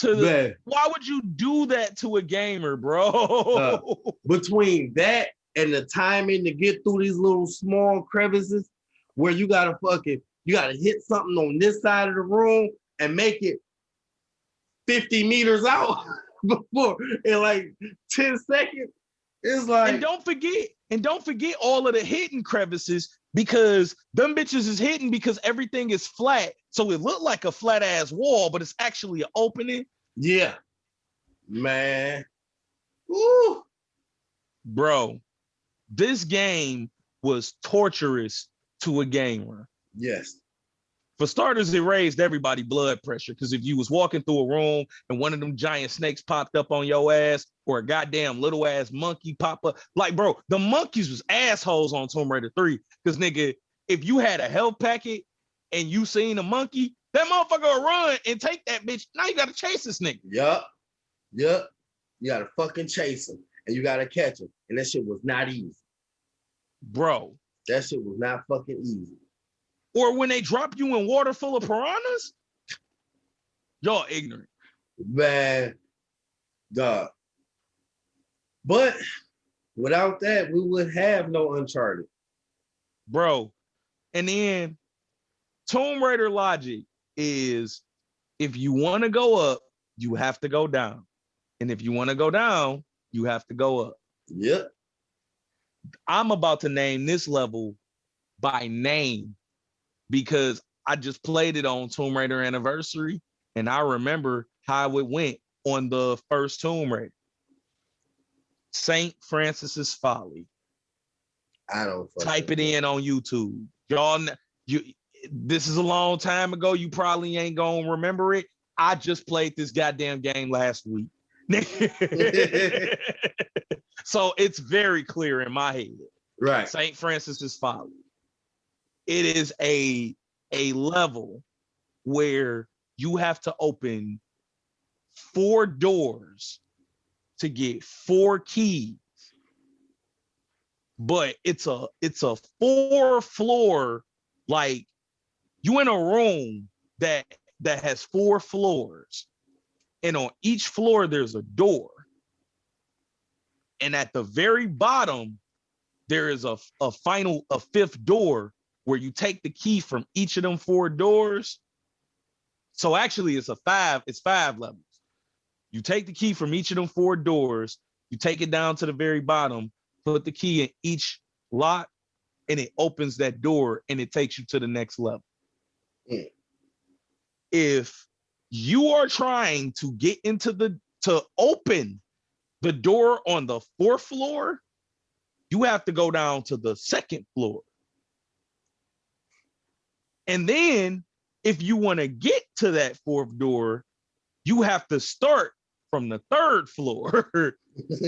S4: why would you do that to a gamer, bro?
S5: Between that and the timing to get through these little small crevices where you gotta hit something on this side of the room and make it 50 meters out before in like 10 seconds. It's like, and don't forget all of the hidden crevices, because them bitches is hidden because everything is flat. So it looked like a flat ass wall, but it's actually an opening. Yeah. Man. Woo.
S4: Bro, this game was torturous to a gamer.
S5: Yes.
S4: For starters, it raised everybody's blood pressure, because if you was walking through a room and one of them giant snakes popped up on your ass, or a goddamn little ass monkey pop up, like, bro, the monkeys was assholes on Tomb Raider 3. Because, nigga, if you had a health packet and you seen a monkey, that motherfucker will run and take that bitch. Now you got to chase this nigga.
S5: Yup. You got to fucking chase him and you got to catch him. And that shit was not easy.
S4: Bro.
S5: That shit was not fucking easy.
S4: Or when they drop you in water full of piranhas, y'all ignorant.
S5: Man, dog. But without that, we would have no Uncharted.
S4: Bro, and then Tomb Raider logic is, if you want to go up, you have to go down. And if you want to go down, you have to go up.
S5: Yep.
S4: I'm about to name this level by name, because I just played it on Tomb Raider Anniversary, and I remember how it went on the first Tomb Raider. St. Francis's Folly.
S5: I don't
S4: type it in on YouTube. Y'all, this is a long time ago. You probably ain't gonna remember it. I just played this goddamn game last week. So it's very clear in my head.
S5: Right.
S4: St. Francis's Folly. It is a level where you have to open 4 doors to get 4 keys, but it's a 4-floor, like, you in a room that has 4 floors, and on each floor there's a door, and at the very bottom there is a 5th door where you take the key from each of them 4 doors. So actually it's 5 levels. You take the key from each of them 4 doors, you take it down to the very bottom, put the key in each lock, and it opens that door and it takes you to the next level.
S5: Mm.
S4: If you are trying to get to open the door on the 4th floor, you have to go down to the 2nd floor. And then if you want to get to that 4th door, you have to start from the 3rd floor,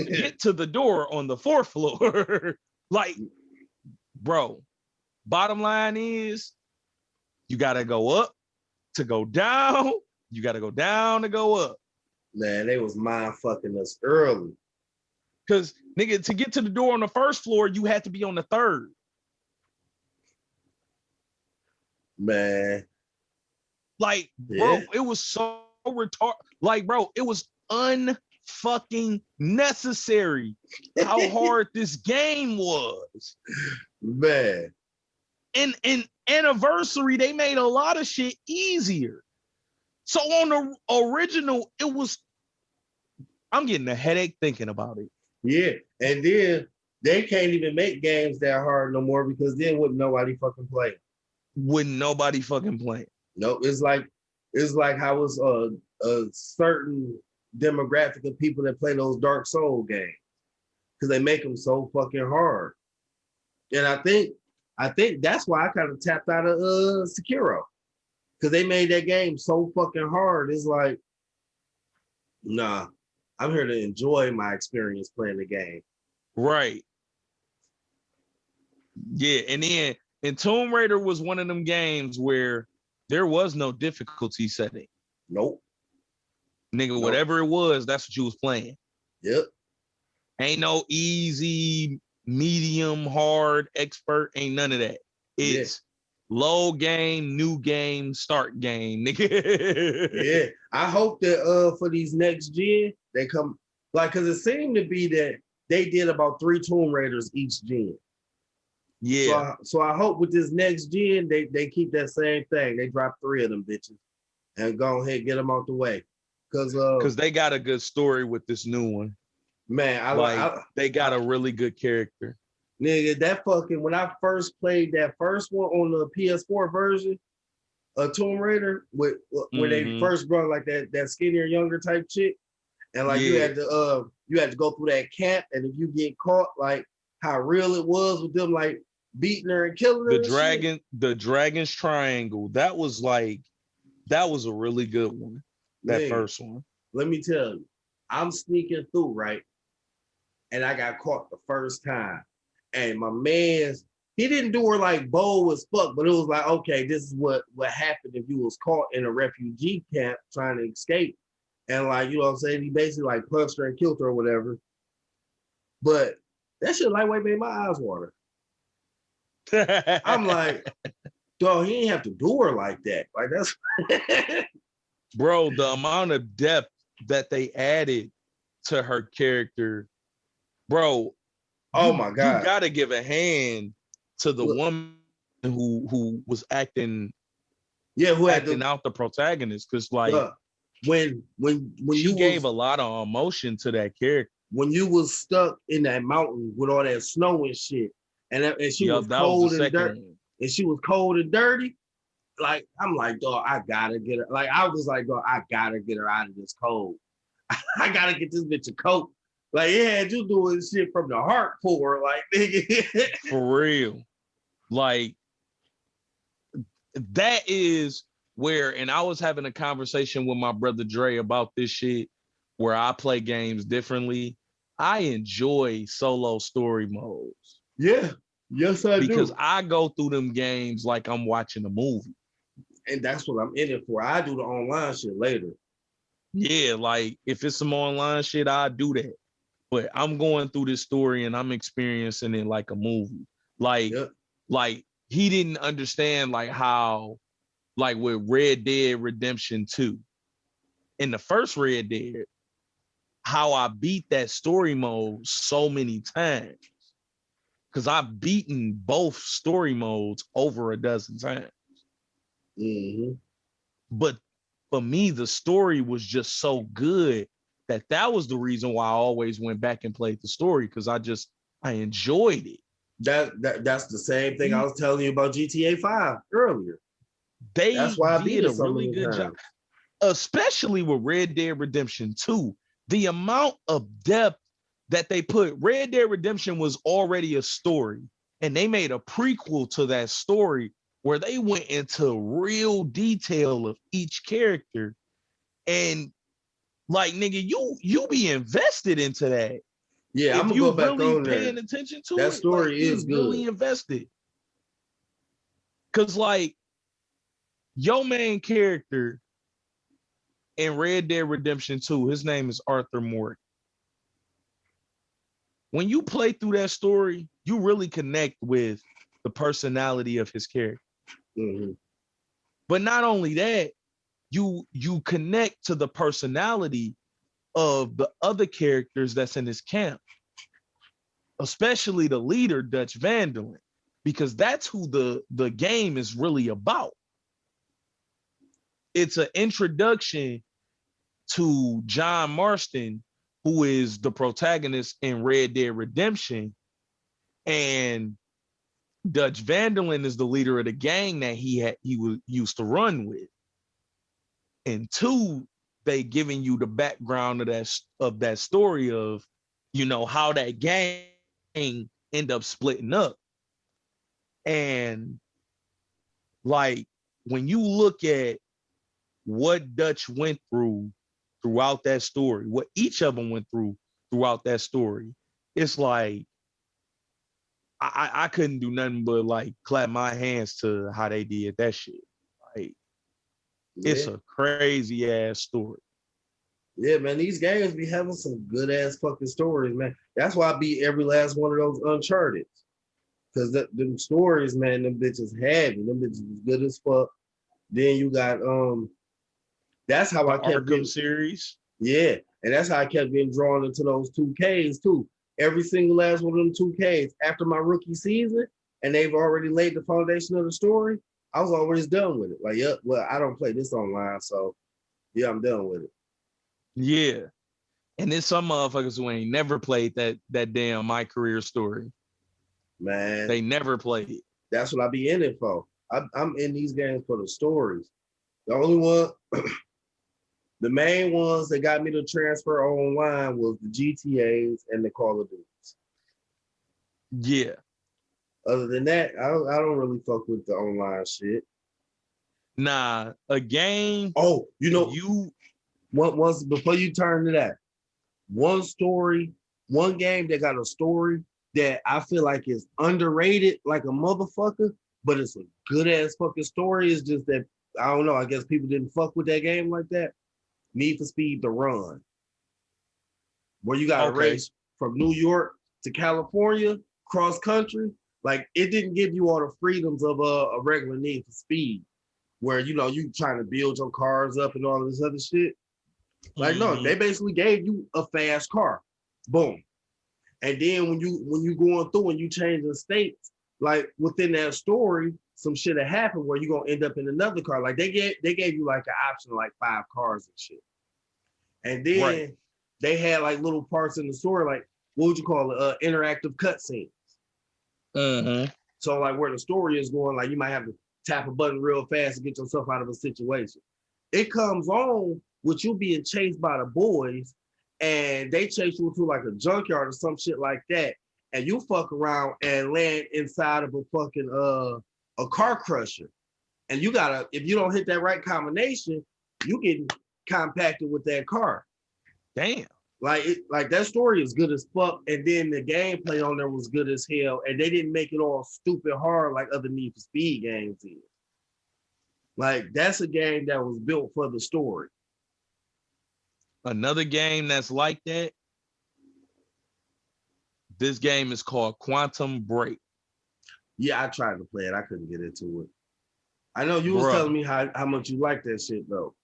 S4: get to the door on the 4th floor. Like, bro, bottom line is you gotta go up to go down. You gotta go down to go up.
S5: Man, they was mind fucking us early.
S4: Cause nigga, to get to the door on the 1st floor, you had to be on the 3rd.
S5: Man.
S4: Like, bro, it was so retarded. Like, bro, it was unfucking necessary how hard this game was.
S5: Man.
S4: In Anniversary, they made a lot of shit easier. So on the original, it was, I'm getting a headache thinking about it.
S5: Yeah. And then they can't even make games that hard no more because then wouldn't nobody fucking play.
S4: Wouldn't nobody fucking play.
S5: No, it's like how it's a certain demographic of people that play those Dark Soul games because they make them so fucking hard. And I think that's why I kind of tapped out of Sekiro because they made that game so fucking hard. It's like, nah, I'm here to enjoy my experience playing the game.
S4: Right. Yeah, and Tomb Raider was one of them games where there was no difficulty setting.
S5: Nope.
S4: Nigga, whatever it was, that's what you was playing.
S5: Yep. Ain't
S4: no easy, medium, hard, expert, ain't none of that. It's low game, new game, start game, nigga.
S5: Yeah. I hope that for these next gen, they come, like, because it seemed to be that they did about 3 Tomb Raiders each gen.
S4: Yeah.
S5: So I hope with this next gen, they keep that same thing. They drop 3 of them bitches and go ahead and get them out the way. Because
S4: they got a good story with this new one.
S5: Man,
S4: they got a really good character.
S5: Nigga, that fucking, when I first played that first one on the PS4 version of Tomb Raider, where they first brought like that skinnier, younger type chick, and like you had to go through that camp, and if you get caught, like how real it was with them like beating her and killing her.
S4: The Dragon's Triangle, that was a really good one. That first one.
S5: Let me tell you, I'm sneaking through, right? And I got caught the first time. And my man's, he didn't do her like bold as fuck, but it was like, okay, this is what happened if you was caught in a refugee camp trying to escape. And like, you know what I'm saying? He basically like punched her and killed her or whatever. But that shit lightweight made my eyes water. I'm like, dog, he ain't have to do her like that. Like that's
S4: bro, the amount of depth that they added to her character, bro.
S5: Oh my God.
S4: You gotta give a hand to the woman who was acting out the protagonist. Cause like
S5: when
S4: she gave a lot of emotion to that character.
S5: When you was stuck in that mountain with all that snow and shit, and she was cold and dirty, and she was cold and dirty. Like, I'm like, dog, I gotta get her. Like, I was like, dog, I gotta get her out of this cold. I gotta get this bitch a coat. Like, yeah, you doing shit from the heart pour, like, nigga.
S4: For real. Like, that is where, and I was having a conversation with my brother Dre about this shit, where I play games differently. I enjoy solo story modes.
S5: Yeah. Yes, I do.
S4: Because I go through them games like I'm watching a movie.
S5: And that's what I'm in it for. I do the online shit later.
S4: Yeah, like if it's some online shit, I do that. But I'm going through this story and I'm experiencing it like a movie. Like he didn't understand like how, like with Red Dead Redemption 2. In the first Red Dead, how I beat that story mode so many times. Because I've beaten both story modes over a dozen times.
S5: Mm-hmm.
S4: But for me, the story was just so good that was the reason why I always went back and played the story, because I enjoyed it.
S5: That's the same thing I was telling you about GTA 5 earlier.
S4: That's why I did a really good job. Especially with Red Dead Redemption 2. The amount of depth that they put. Red Dead Redemption was already a story, and they made a prequel to that story where they went into real detail of each character, and like nigga, you be invested into that.
S5: Yeah,
S4: If
S5: I'm gonna
S4: you
S5: go back
S4: really
S5: on there.
S4: paying attention to
S5: That
S4: it,
S5: story
S4: like,
S5: is
S4: you really
S5: good.
S4: invested. Cause like your main character in Red Dead Redemption 2, his name is Arthur Morgan. When you play through that story, you really connect with the personality of his character.
S5: Mm-hmm.
S4: But not only that, you connect to the personality of the other characters that's in his camp, especially the leader, Dutch Vanderlyn, because that's who the game is really about. It's an introduction to John Marston, who is the protagonist in Red Dead Redemption, and Dutch Vanderlyn is the leader of the gang that he used to run with. And two, they giving you the background of that story of, you know, how that gang end up splitting up. And like when you look at what Dutch went throughout that story, what each of them went throughout that story, it's like I couldn't do nothing but like clap my hands to how they did that shit. Like it's a crazy ass story.
S5: Yeah, man, these games be having some good ass fucking stories, man. That's why I beat every last one of those Uncharted. Cause them stories, man, them bitches heavy. Them bitches was good as fuck. Then you got that's how
S4: The
S5: I kept
S4: Arkham
S5: getting,
S4: series.
S5: yeah, and that's how I kept getting drawn into those 2Ks too. Every single last one of them 2Ks after my rookie season, and they've already laid the foundation of the story. I was always done with it. Like, yeah, well, I don't play this online, so yeah, I'm done with it.
S4: Yeah. And then some motherfuckers who ain't never played that damn My Career Story.
S5: Man,
S4: They never played it.
S5: that's what I be in it for. I'm in these games for the stories. The only one, the main ones that got me to transfer online was the GTAs and the Call of Duties.
S4: Yeah.
S5: Other than that, I don't really fuck with the online shit.
S4: Nah, a game.
S5: Oh, you know,
S4: you
S5: once before you turn to that, one story, one game that got a story that I feel like is underrated like a motherfucker, but it's a good ass fucking story. Is just that I don't know. I guess people didn't fuck with that game like that. Need for Speed The Run, where you got to race from New York to California, cross country. Like it didn't give you all the freedoms of a regular Need for Speed, where you know you trying to build your cars up and all this other shit. Like no, they basically gave you a fast car, boom. And then when you going through and you changing states, like within that story, some shit that happened where you're gonna end up in another car. Like they gave you like an option of like 5 cars and shit. And then they had like little parts in the story, like what would you call it? Interactive cutscenes. So like where the story is going, like you might have to tap a button real fast to get yourself out of a situation. It comes on with you being chased by the boys, and they chase you to like a junkyard or some shit like that, and you fuck around and land inside of a fucking a car crusher, and you gotta, if you don't hit that right combination, you get compacted with that car.
S4: Damn.
S5: Like that story is good as fuck, and then the gameplay on there was good as hell, and they didn't make it all stupid hard like other Need for Speed games did. Like that's a game that was built for the story.
S4: Another game that's like that. This game is called Quantum Break.
S5: Yeah, I tried to play it. I couldn't get into it. I know you was telling me how much you like that shit though.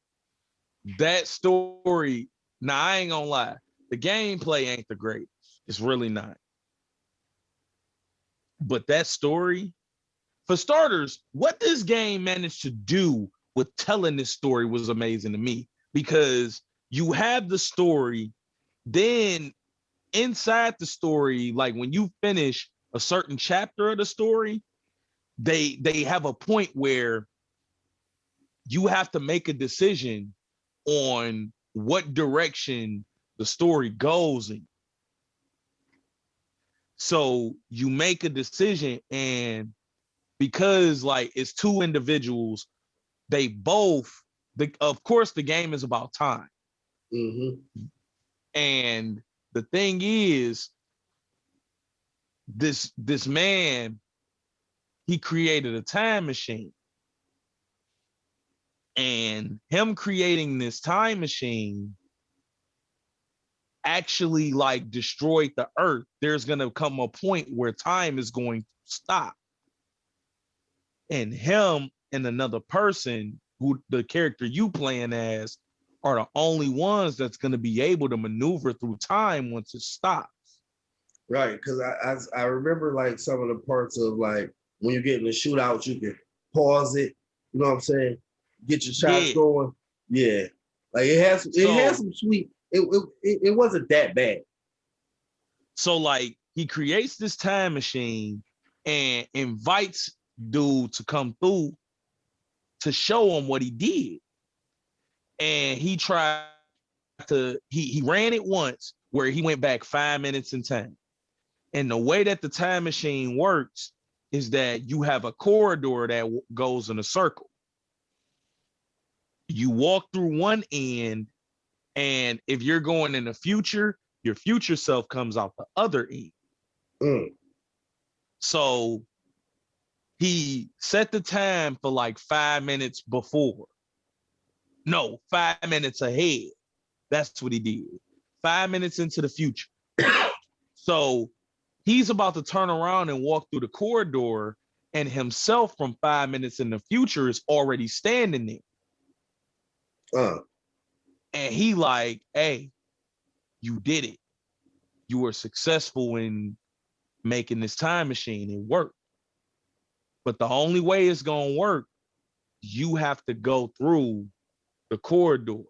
S4: That story, now I ain't gonna lie. The gameplay ain't the greatest. It's really not. But that story, for starters, what this game managed to do with telling this story was amazing to me, because you have the story, then inside the story, like when you finish a certain chapter of the story, they have a point where you have to make a decision on what direction the story goes in. So you make a decision, and because like it's 2 individuals, they both, of course the game is about time.
S5: Mm-hmm.
S4: And the thing is, this man, he created a time machine. And him creating this time machine actually like destroyed the earth. There's gonna come a point where time is going to stop. And him and another person, who the character you playing as, are the only ones that's gonna be able to maneuver through time once it stops.
S5: Right, because I remember like some of the parts of like when you get in the shootout, you can pause it. You know what I'm saying? Get your shots going. Yeah, like it has some sweet. It wasn't that bad.
S4: So like he creates this time machine and invites dude to come through to show him what he did. And he tried to, he ran it once where he went back 5 minutes in time. And the way that the time machine works is that you have a corridor that goes in a circle. You walk through one end, and if you're going in the future, your future self comes out the other end.
S5: Mm.
S4: So he set the time for like 5 minutes before. No, 5 minutes ahead. That's what he did. 5 minutes into the future. So he's about to turn around and walk through the corridor, and himself from 5 minutes in the future is already standing there. And he like, hey, you did it. You were successful in making this time machine. It worked. But the only way it's going to work, you have to go through the corridor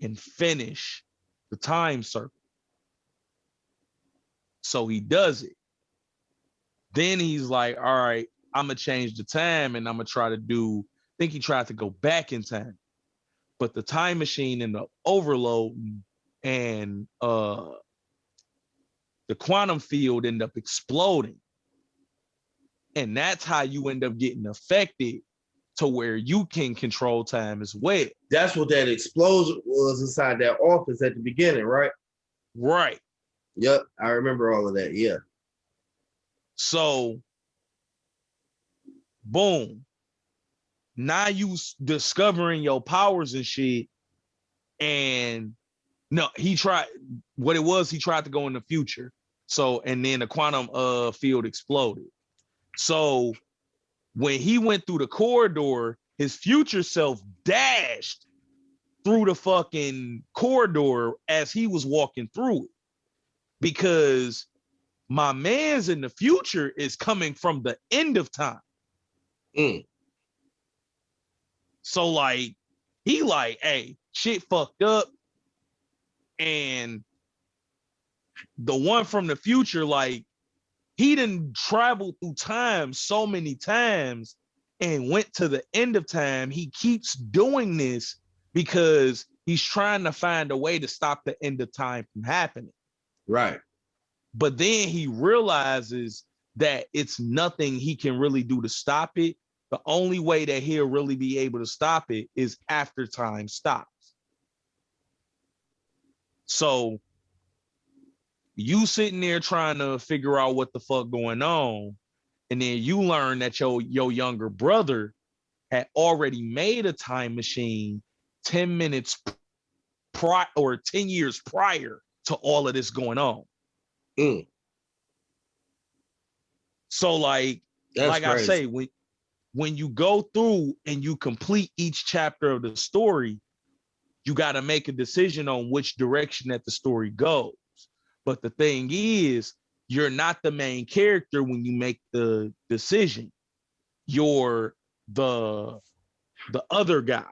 S4: and finish the time circle. So he does it. Then he's like, all right, I'm going to change the time and I'm going to try to do, I think he tried to go back in time. But the time machine ended up overloading, and the quantum field ended up exploding. And that's how you end up getting affected to where you can control time as well.
S5: That's what that explosion was inside that office at the beginning, right?
S4: Right.
S5: Yep, I remember all of that, yeah.
S4: So, boom. Now you discovering your powers and shit. And no, he tried, what it was, he tried to go in the future. So, and then the quantum field exploded. So when he went through the corridor, his future self dashed through the fucking corridor as he was walking through it. Because my man's in the future is coming from the end of time.
S5: Mm.
S4: So like, he like, hey, shit fucked up. And the one from the future, like, he didn't travel through time so many times and went to the end of time. He keeps doing this because he's trying to find a way to stop the end of time from happening.
S5: Right.
S4: But then he realizes that it's nothing he can really do to stop it. The only way that he'll really be able to stop it is after time stops. So you sitting there trying to figure out what the fuck going on, and then you learn that your younger brother had already made a time machine 10 minutes prior or 10 years prior to all of this going on.
S5: Mm.
S4: So like,
S5: that's
S4: like
S5: crazy.
S4: I say, when you go through and you complete each chapter of the story, you got to make a decision on which direction that the story goes. But the thing is, you're not the main character when you make the decision. You're the other guy.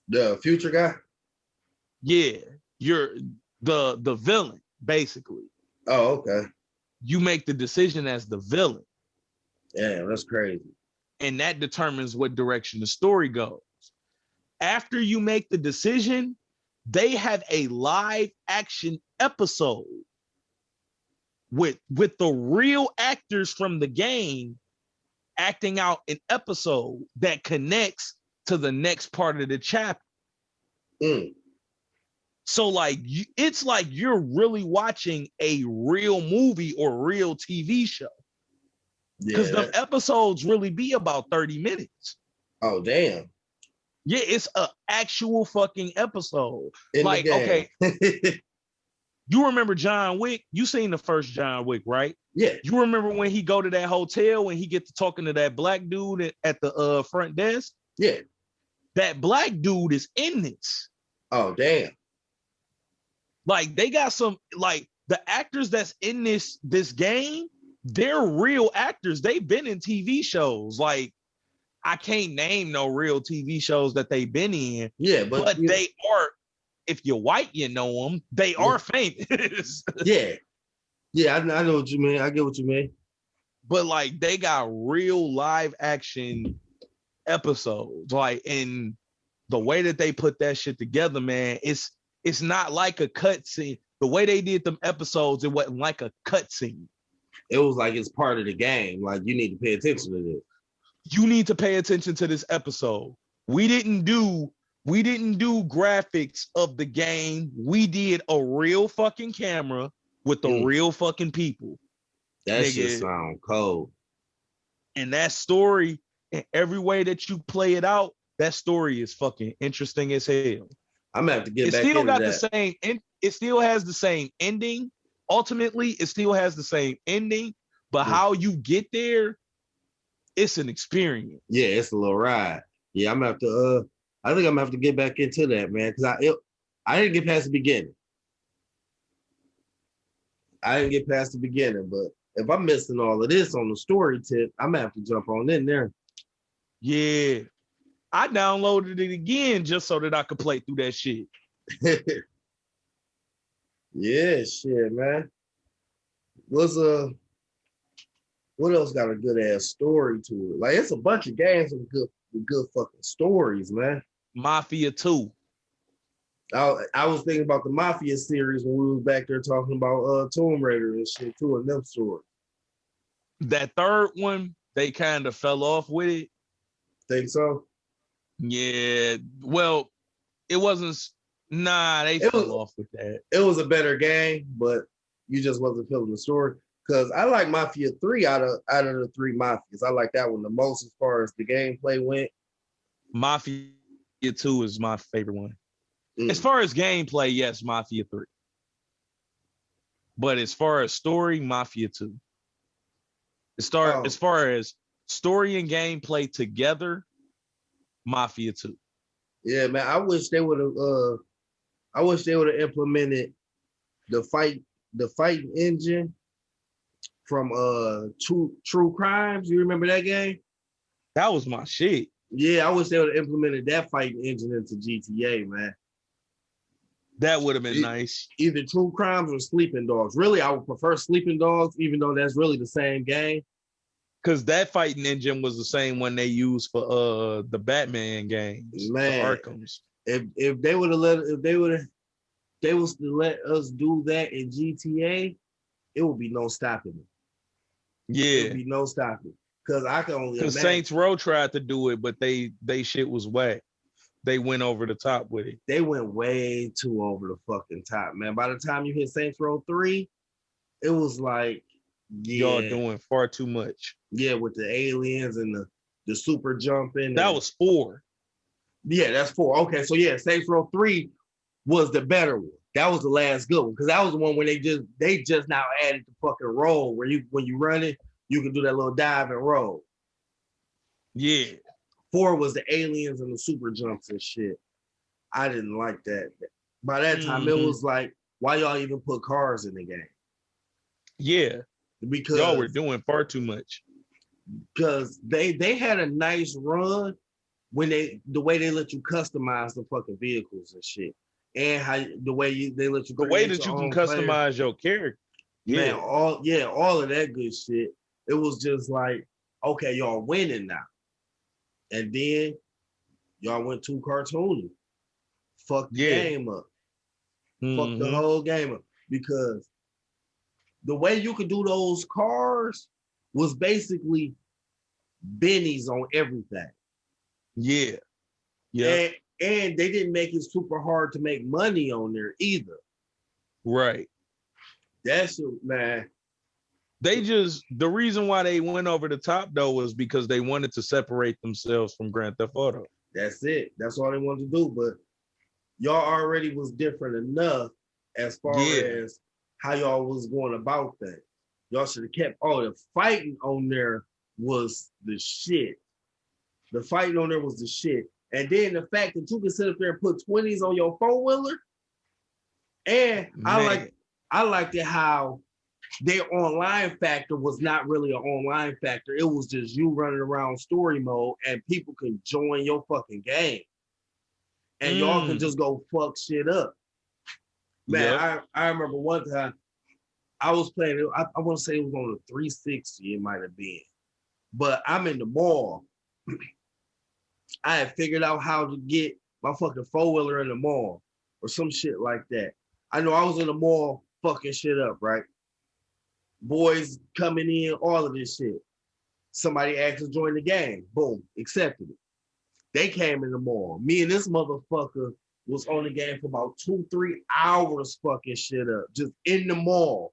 S5: The future guy?
S4: Yeah, you're the villain, basically.
S5: Oh, okay.
S4: You make the decision as the villain.
S5: Yeah, that's crazy.
S4: And that determines what direction the story goes. After you make the decision, they have a live action episode with the real actors from the game acting out an episode that connects to the next part of the chapter.
S5: Mm.
S4: So like it's like you're really watching a real movie or real TV show. Because them episodes really be about 30 minutes.
S5: Oh, damn.
S4: Yeah, it's an actual fucking episode.
S5: In
S4: like,
S5: okay.
S4: You remember John Wick? You seen the first John Wick, right?
S5: Yeah.
S4: You remember when he go to that hotel and he get to talking to that black dude at the front desk?
S5: Yeah.
S4: That black dude is in this.
S5: Oh, damn.
S4: Like they got some, like the actors that's in this game, they're real actors. They've been in TV shows. Like I can't name no real TV shows that they've been in.
S5: Yeah, but
S4: they are. If you're white, you know them. They are famous.
S5: Yeah, I know what you mean. I get what you mean.
S4: But like they got real live action episodes. Like, and the way that they put that shit together, man, it's not like a cutscene. The way they did them episodes, it wasn't like a cutscene.
S5: It was like it's part of the game. Like you need to pay attention to this.
S4: You need to pay attention to this episode. We didn't do graphics of the game. We did a real fucking camera with the real fucking people.
S5: That shit sound cold.
S4: And that story, in every way that you play it out, that story is fucking interesting as hell.
S5: I'm gonna have to get back
S4: into that. It still has the same ending. Ultimately, it still has the same ending, but how you get there, it's an experience. Yeah,
S5: it's a little ride. Yeah, I'm gonna have to I think I'm gonna have to get back into that, man, because I didn't get past the beginning. But if I'm missing all of this on the story tip, I'm gonna have to jump on in there.
S4: Yeah. I downloaded it again just so that I could play through that shit.
S5: Yeah, shit, man. What else got a good ass story to it? Like it's a bunch of games with good fucking stories, man.
S4: Mafia 2.
S5: I was thinking about the Mafia series when we was back there talking about Tomb Raider and shit too, and them stories.
S4: That third one, they kind of fell off with it.
S5: Think so?
S4: Yeah. Well, it wasn't. Nah, they fell off with that.
S5: It was a better game, but you just wasn't feeling the story. Because I like Mafia 3 out of the three Mafias. I like that one the most as far as the gameplay went.
S4: Mafia 2 is my favorite one. As far as gameplay, yes, Mafia 3. But as far as story, Mafia 2. As far as story and gameplay together, Mafia 2.
S5: Yeah, man. I wish they would have implemented the fighting engine from True Crimes. You remember that game?
S4: That was my shit.
S5: Yeah, I wish they would have implemented that fighting engine into GTA, man.
S4: That would have been nice.
S5: Either True Crimes or Sleeping Dogs. Really, I would prefer Sleeping Dogs, even though that's really the same game.
S4: Because that fighting engine was the same one they used for the Batman games,
S5: man.
S4: The Arkham's.
S5: If they was to let us do that in GTA, it would be no stopping it.
S4: Yeah,
S5: it would be no stopping. Because I can only imagine.
S4: Saints Row tried to do it, but they shit was whack. They went over the top with it.
S5: They went way too over the fucking top, man. By the time you hit Saints Row 3, it was like,
S4: y'all doing far too much.
S5: Yeah, with the aliens and the super jumping.
S4: That was 4.
S5: Yeah, that's 4. Okay, so yeah, Saints Row 3 was the better one. That was the last good one because that was the one when they just now added the fucking roll where when you run it, you can do that little dive and roll.
S4: Yeah.
S5: 4 was the aliens and the super jumps and shit. I didn't like that. By that time, it was like, why y'all even put cars in the game?
S4: Yeah.
S5: Because
S4: y'all were doing far too much.
S5: Because they had a nice run when the way they let you customize the fucking vehicles and shit. And they let you
S4: the way that you can customize your character.
S5: Yeah. Man, all of that good shit. It was just like, okay, y'all winning now. And then y'all went too cartoony. Fuck the game up. Fuck the whole game up. Because the way you could do those cars was basically bennies on everything.
S4: Yeah. Yeah.
S5: And they didn't make it super hard to make money on there either.
S4: Right.
S5: That's man.
S4: The reason why they went over the top though was because they wanted to separate themselves from Grand Theft Auto.
S5: That's it. That's all they wanted to do. But y'all already was different enough as far as how y'all was going about that. Y'all should have kept the fighting on there was the shit. The fighting on there was the shit. And then the fact that you can sit up there and put 20s on your four-wheeler. And
S4: Man.
S5: I liked it how their online factor was not really an online factor. It was just you running around story mode and people can join your fucking game. And y'all can just go fuck shit up. Man, I remember one time I was playing it. I want to say it was on the 360, it might have been. But I'm in the mall. I had figured out how to get my fucking four-wheeler in the mall or some shit like that. I know I was in the mall fucking shit up, right? Boys coming in, all of this shit. Somebody asked to join the game. Boom, accepted it. They came in the mall. Me and this motherfucker was on the game for about 2-3 hours fucking shit up. Just in the mall.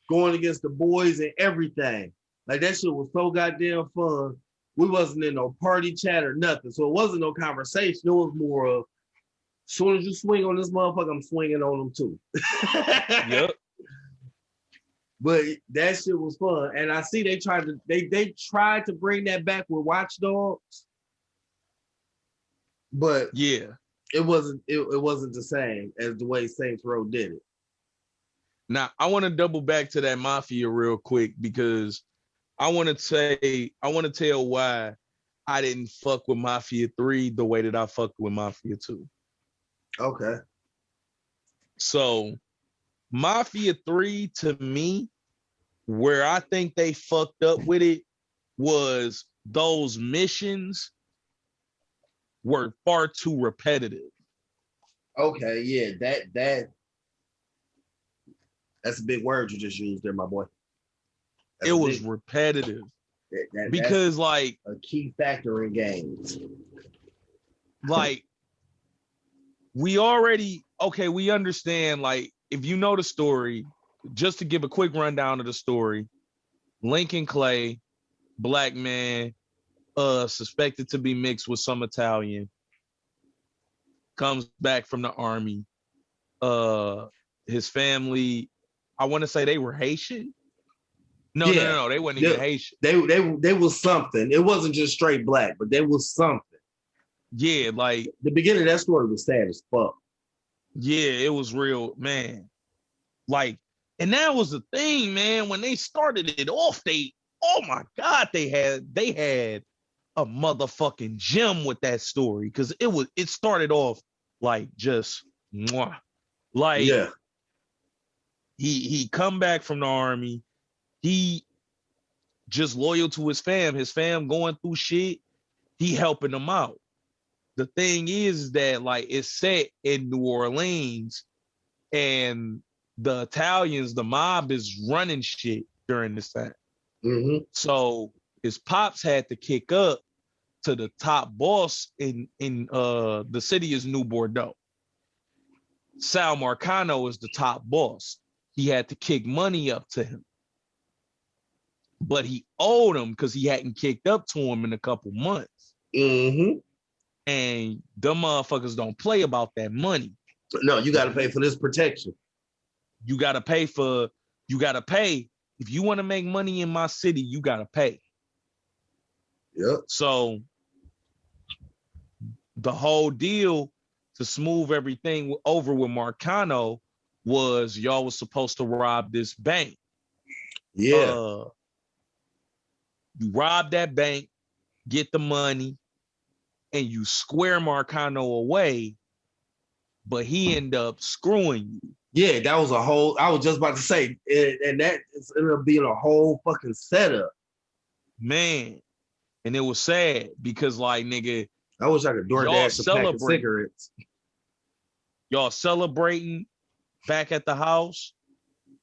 S5: Going against the boys and everything. Like that shit was so goddamn fun. We wasn't in no party chat or nothing. So it wasn't no conversation. It was more of, as soon as you swing on this motherfucker, I'm swinging on them too.
S4: Yep.
S5: But that shit was fun. And I see they tried to bring that back with Watch Dogs. But
S4: yeah,
S5: it wasn't the same as the way Saints Row did it.
S4: Now I want to double back to that Mafia real quick because I want to tell why I didn't fuck with Mafia 3 the way that I fucked with Mafia 2.
S5: Okay.
S4: So Mafia 3 to me, where I think they fucked up with it was those missions were far too repetitive.
S5: Okay, yeah, that's a big word you just used there, my boy.
S4: It was repetitive. Because like
S5: a key factor in games.
S4: Like we understand, like, if you know the story, just to give a quick rundown of the story, Lincoln Clay, black man, suspected to be mixed with some Italian, comes back from the army. His family, I want to say they were Haitian. No, they weren't even Haitian.
S5: They was something. It wasn't just straight black, but they was something.
S4: Yeah, like
S5: the beginning of that story was sad as fuck.
S4: Yeah, it was real, man. Like, and that was the thing, man. When they started it off, oh my God, they had a motherfucking gem with that story, because it started off like just mwah. Like, yeah. He come back from the army. He just loyal to his fam going through shit. He helping them out. The thing is that, like, it's set in New Orleans, and the Italians, the mob is running shit during this time. Mm-hmm. So his pops had to kick up to the top boss in the city is New Bordeaux. Sal Marcano is the top boss. He had to kick money up to him. But he owed him because he hadn't kicked up to him in a couple months. Mm-hmm. And them motherfuckers don't play about that money.
S5: No, you got to pay for this protection.
S4: You got to pay. If you want to make money in my city, you got to pay.
S5: Yep.
S4: So the whole deal to smooth everything over with Marcano was y'all was supposed to rob this bank.
S5: Yeah.
S4: You rob that bank, get the money, and you square Marcano away, but he ended up screwing you.
S5: Yeah, that was I was just about to say, and that ended up being a whole fucking setup.
S4: Man, and it was sad because, like, nigga,
S5: I wish I could DoorDash a pack of cigarettes.
S4: Y'all celebrating back at the house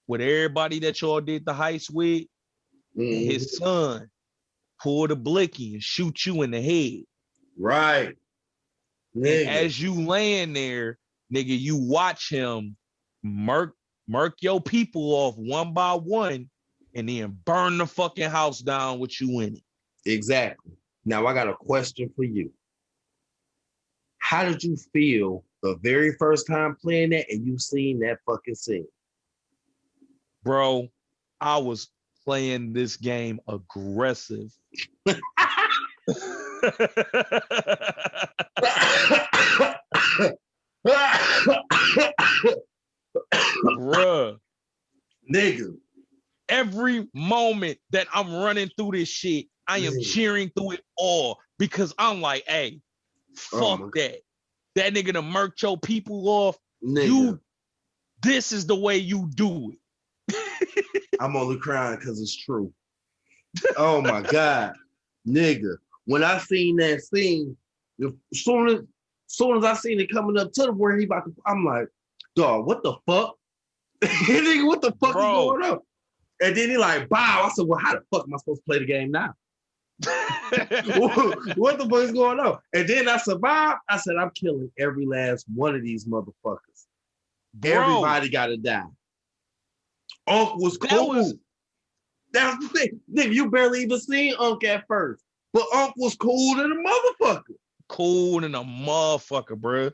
S4: with everybody that y'all did the heist with, and his son pull the blicky and shoot you in the head.
S5: Right.
S4: And as you laying there, nigga, you watch him murk your people off one by one and then burn the fucking house down with you in it.
S5: Exactly. Now I got a question for you. How did you feel the very first time playing that and you seen that fucking scene?
S4: Bro, I was playing this game aggressive. Bruh.
S5: Nigga.
S4: Every moment that I'm running through this shit, I am cheering through it all because I'm like, hey, fuck that. That nigga done murked your people off. Nigga. This is the way you do it.
S5: I'm only crying because it's true. Oh my God. Nigga. When I seen that scene, as soon as I seen it coming up to the where he about to, I'm like, dog, what the fuck? Nigga, what the fuck is going on? And then he like, bow. I said, well, how the fuck am I supposed to play the game now? What the fuck is going on? And then I survived. I said, I'm killing every last one of these motherfuckers. Bro. Everybody gotta die. Unc was cool. That's the thing. Nigga, you barely even seen Unc at first. But Unc was cool than a motherfucker.
S4: Cool than a motherfucker, bro.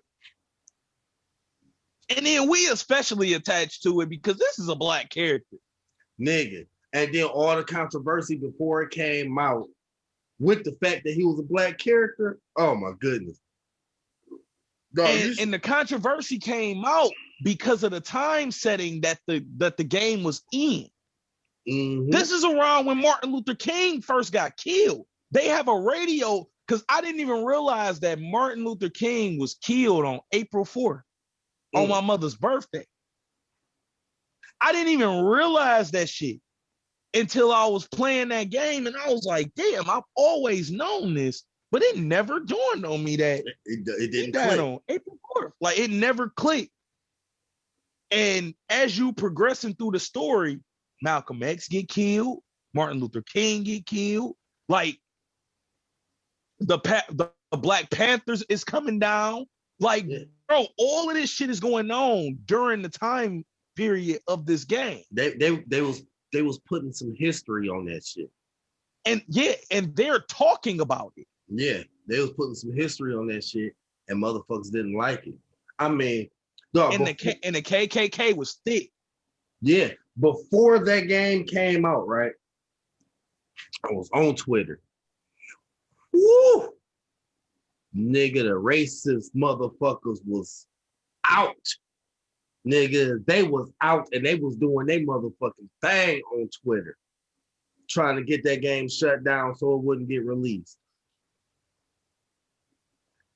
S4: And then we especially attached to it because this is a black character.
S5: Nigga. And then all the controversy before it came out with the fact that he was a black character. Oh my goodness. Dog,
S4: and the controversy came out because of the time setting that the game was in.
S5: Mm-hmm.
S4: This is around when Martin Luther King first got killed. They have a radio, because I didn't even realize that Martin Luther King was killed on April 4th on my mother's birthday. I didn't even realize that shit until I was playing that game, and I was like, damn, I've always known this, but it never dawned on me that
S5: it didn't click
S4: on April 4th. Like, it never clicked. And as you progressing through the story, Malcolm X get killed, Martin Luther King get killed, like the Black Panthers is coming down. Like, bro, all of this shit is going on during the time period of this game.
S5: They was putting some history on that shit.
S4: And yeah, and they're talking about it.
S5: Yeah, they was putting some history on that shit, and motherfuckers didn't like it. I mean, dog,
S4: and the KKK was thick.
S5: Yeah, before that game came out, right? I was on Twitter. Woo! Nigga, the racist motherfuckers was out. Nigga, they was out and they was doing their motherfucking thing on Twitter, trying to get that game shut down so it wouldn't get released.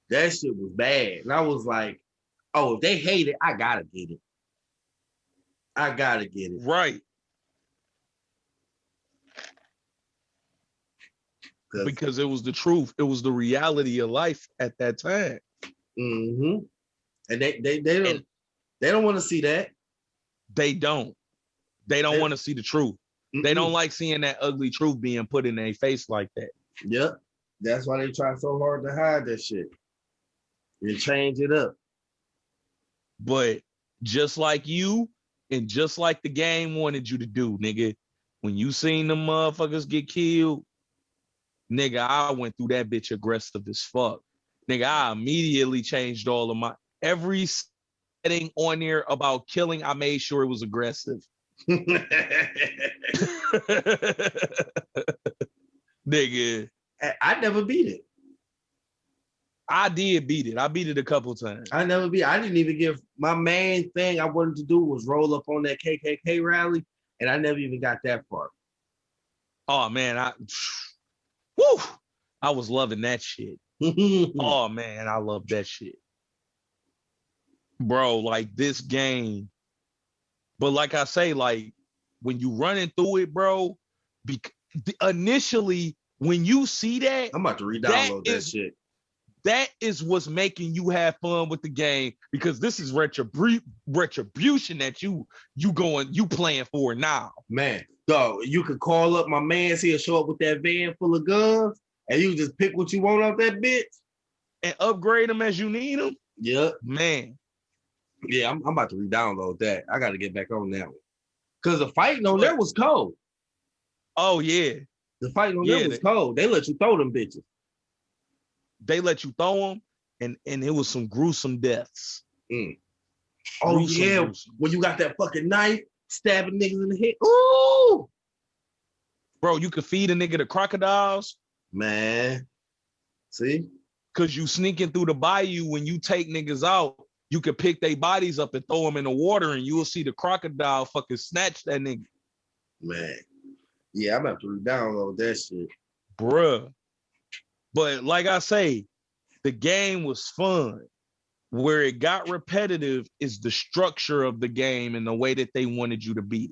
S5: That shit was bad. And I was like, oh, if they hate it, I gotta get it. I gotta get it.
S4: Right. Because it was the truth. It was the reality of life at that time.
S5: Mm-hmm. And they don't want to see that.
S4: They don't. They don't want to see the truth. They don't like seeing that ugly truth being put in their face like that.
S5: Yep. That's why they try so hard to hide that shit. And change it up.
S4: But just like you, and just like the game wanted you to do, nigga, when you seen them motherfuckers get killed, nigga, I went through that bitch aggressive as fuck. Nigga, I immediately changed all of my, every setting on there about killing, I made sure it was aggressive. Nigga.
S5: I never beat it.
S4: I did beat it. I beat it a couple times.
S5: I didn't even give, my main thing I wanted to do was roll up on that KKK rally, and I never even got that far.
S4: Oh man, I was loving that shit. Oh man, I love that shit. Bro, like this game. But like I say, like when you running through it, bro, initially when you see that,
S5: I'm about to re-download that shit.
S4: That is what's making you have fun with the game, because this is retribution that you playing for now.
S5: Man, dog, you could call up my man, he'll show up with that van full of guns, and you just pick what you want off that bitch,
S4: and upgrade them as you need them.
S5: Yep.
S4: Man.
S5: Yeah, I'm about to re-download that. I got to get back on that one. Because the fighting on there was cold.
S4: Oh, yeah.
S5: The fighting on there was cold. They let you throw them bitches.
S4: They let you throw them, and it was some gruesome deaths.
S5: Mm. Oh, gruesome. When you got that fucking knife, stabbing niggas in the head. Ooh!
S4: Bro, you could feed a nigga to crocodiles.
S5: Man. See?
S4: Because you sneaking through the bayou, when you take niggas out, you could pick their bodies up and throw them in the water, and you will see the crocodile fucking snatch that nigga.
S5: Man. Yeah, I'm about to re-download that shit.
S4: Bruh. But like I say, the game was fun. Where it got repetitive is the structure of the game and the way that they wanted you to beat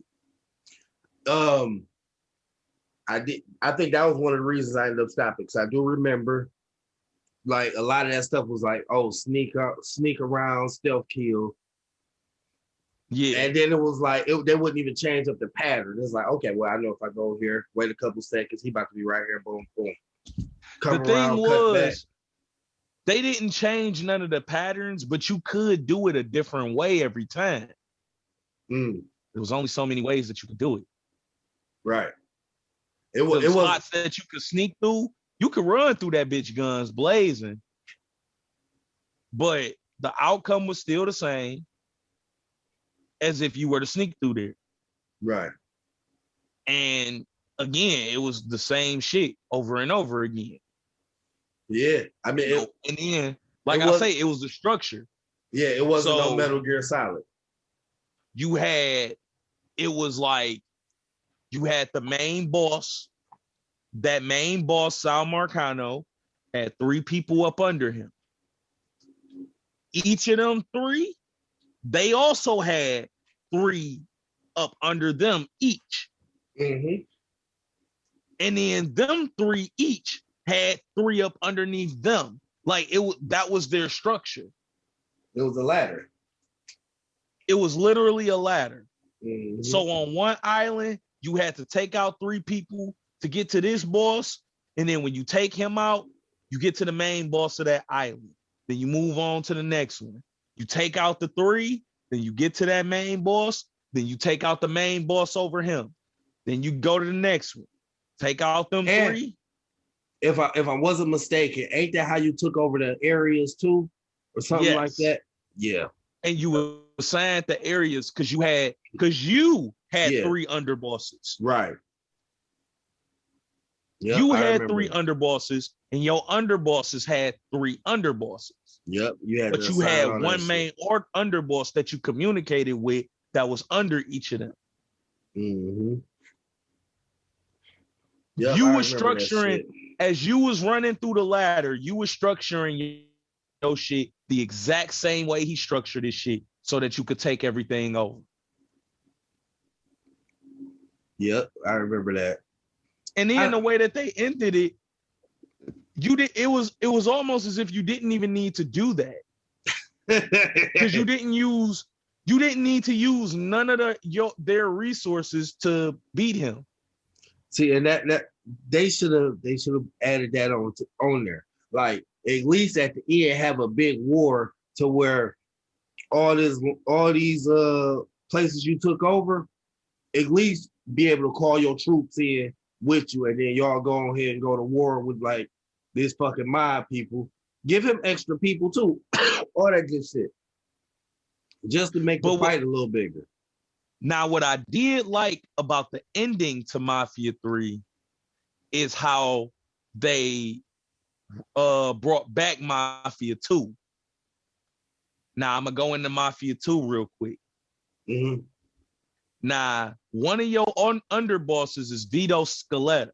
S4: it.
S5: I think that was one of the reasons I ended up stopping, because I do remember like a lot of that stuff was like, oh, sneak around, stealth kill. Yeah. And then it was like, they wouldn't even change up the pattern. It's like, okay, well, I know if I go here, wait a couple seconds, he about to be right here, boom, boom. Come
S4: the
S5: around,
S4: thing was, they didn't change none of the patterns, but you could do it a different way every time. There was only so many ways that you could do it.
S5: Right. It was
S4: spots that you could sneak through. You could run through that bitch guns blazing, but the outcome was still the same as if you were to sneak through there.
S5: Right.
S4: And again, it was the same shit over and over again.
S5: Yeah. I mean,
S4: and then, like I say, it was the structure.
S5: Yeah, it wasn't no Metal Gear Solid.
S4: It was like, you had the main boss. That main boss, Sal Marcano, had 3 people up under him. Each of them 3, they also had 3 up under them each.
S5: Mm-hmm.
S4: And then them 3 each had 3 up underneath them. Like that was their structure.
S5: It was a ladder.
S4: It was literally a ladder.
S5: Mm-hmm.
S4: So on one island, you had to take out 3 people to get to this boss. And then when you take him out, you get to the main boss of that island. Then you move on to the next one. You take out the 3, then you get to that main boss. Then you take out the main boss over him. Then you go to the next one. Take out them 3.
S5: If I wasn't mistaken, ain't that how you took over the areas too? Or something like that? Yeah.
S4: And you were assigned the areas because you had 3 underbosses.
S5: Right.
S4: Yep, you had 3 underbosses, and your underbosses had 3 underbosses.
S5: Yep,
S4: but you had one main or underboss that you communicated with that was under each of them.
S5: Mm-hmm. Yep,
S4: you were structuring as you was running through the ladder. You were structuring your shit the exact same way he structured his shit, so that you could take everything over.
S5: Yep, I remember that.
S4: And then the way that they ended it, it was almost as if you didn't even need to do that. Because you didn't need to use none of their resources to beat him.
S5: See, and that they should have added that on there. Like, at least at the end have a big war to where all these places you took over, at least be able to call your troops in with you, and then y'all go ahead and go to war with like this fucking mob people. Give him extra people too, all that good shit, just to make the fight a little bigger.
S4: Now, what I did like about the ending to Mafia 3 is how they brought back Mafia 2. Now, I'm gonna go into Mafia 2 real quick.
S5: Mm-hmm.
S4: Now, one of your underbosses is Vito Scaletta.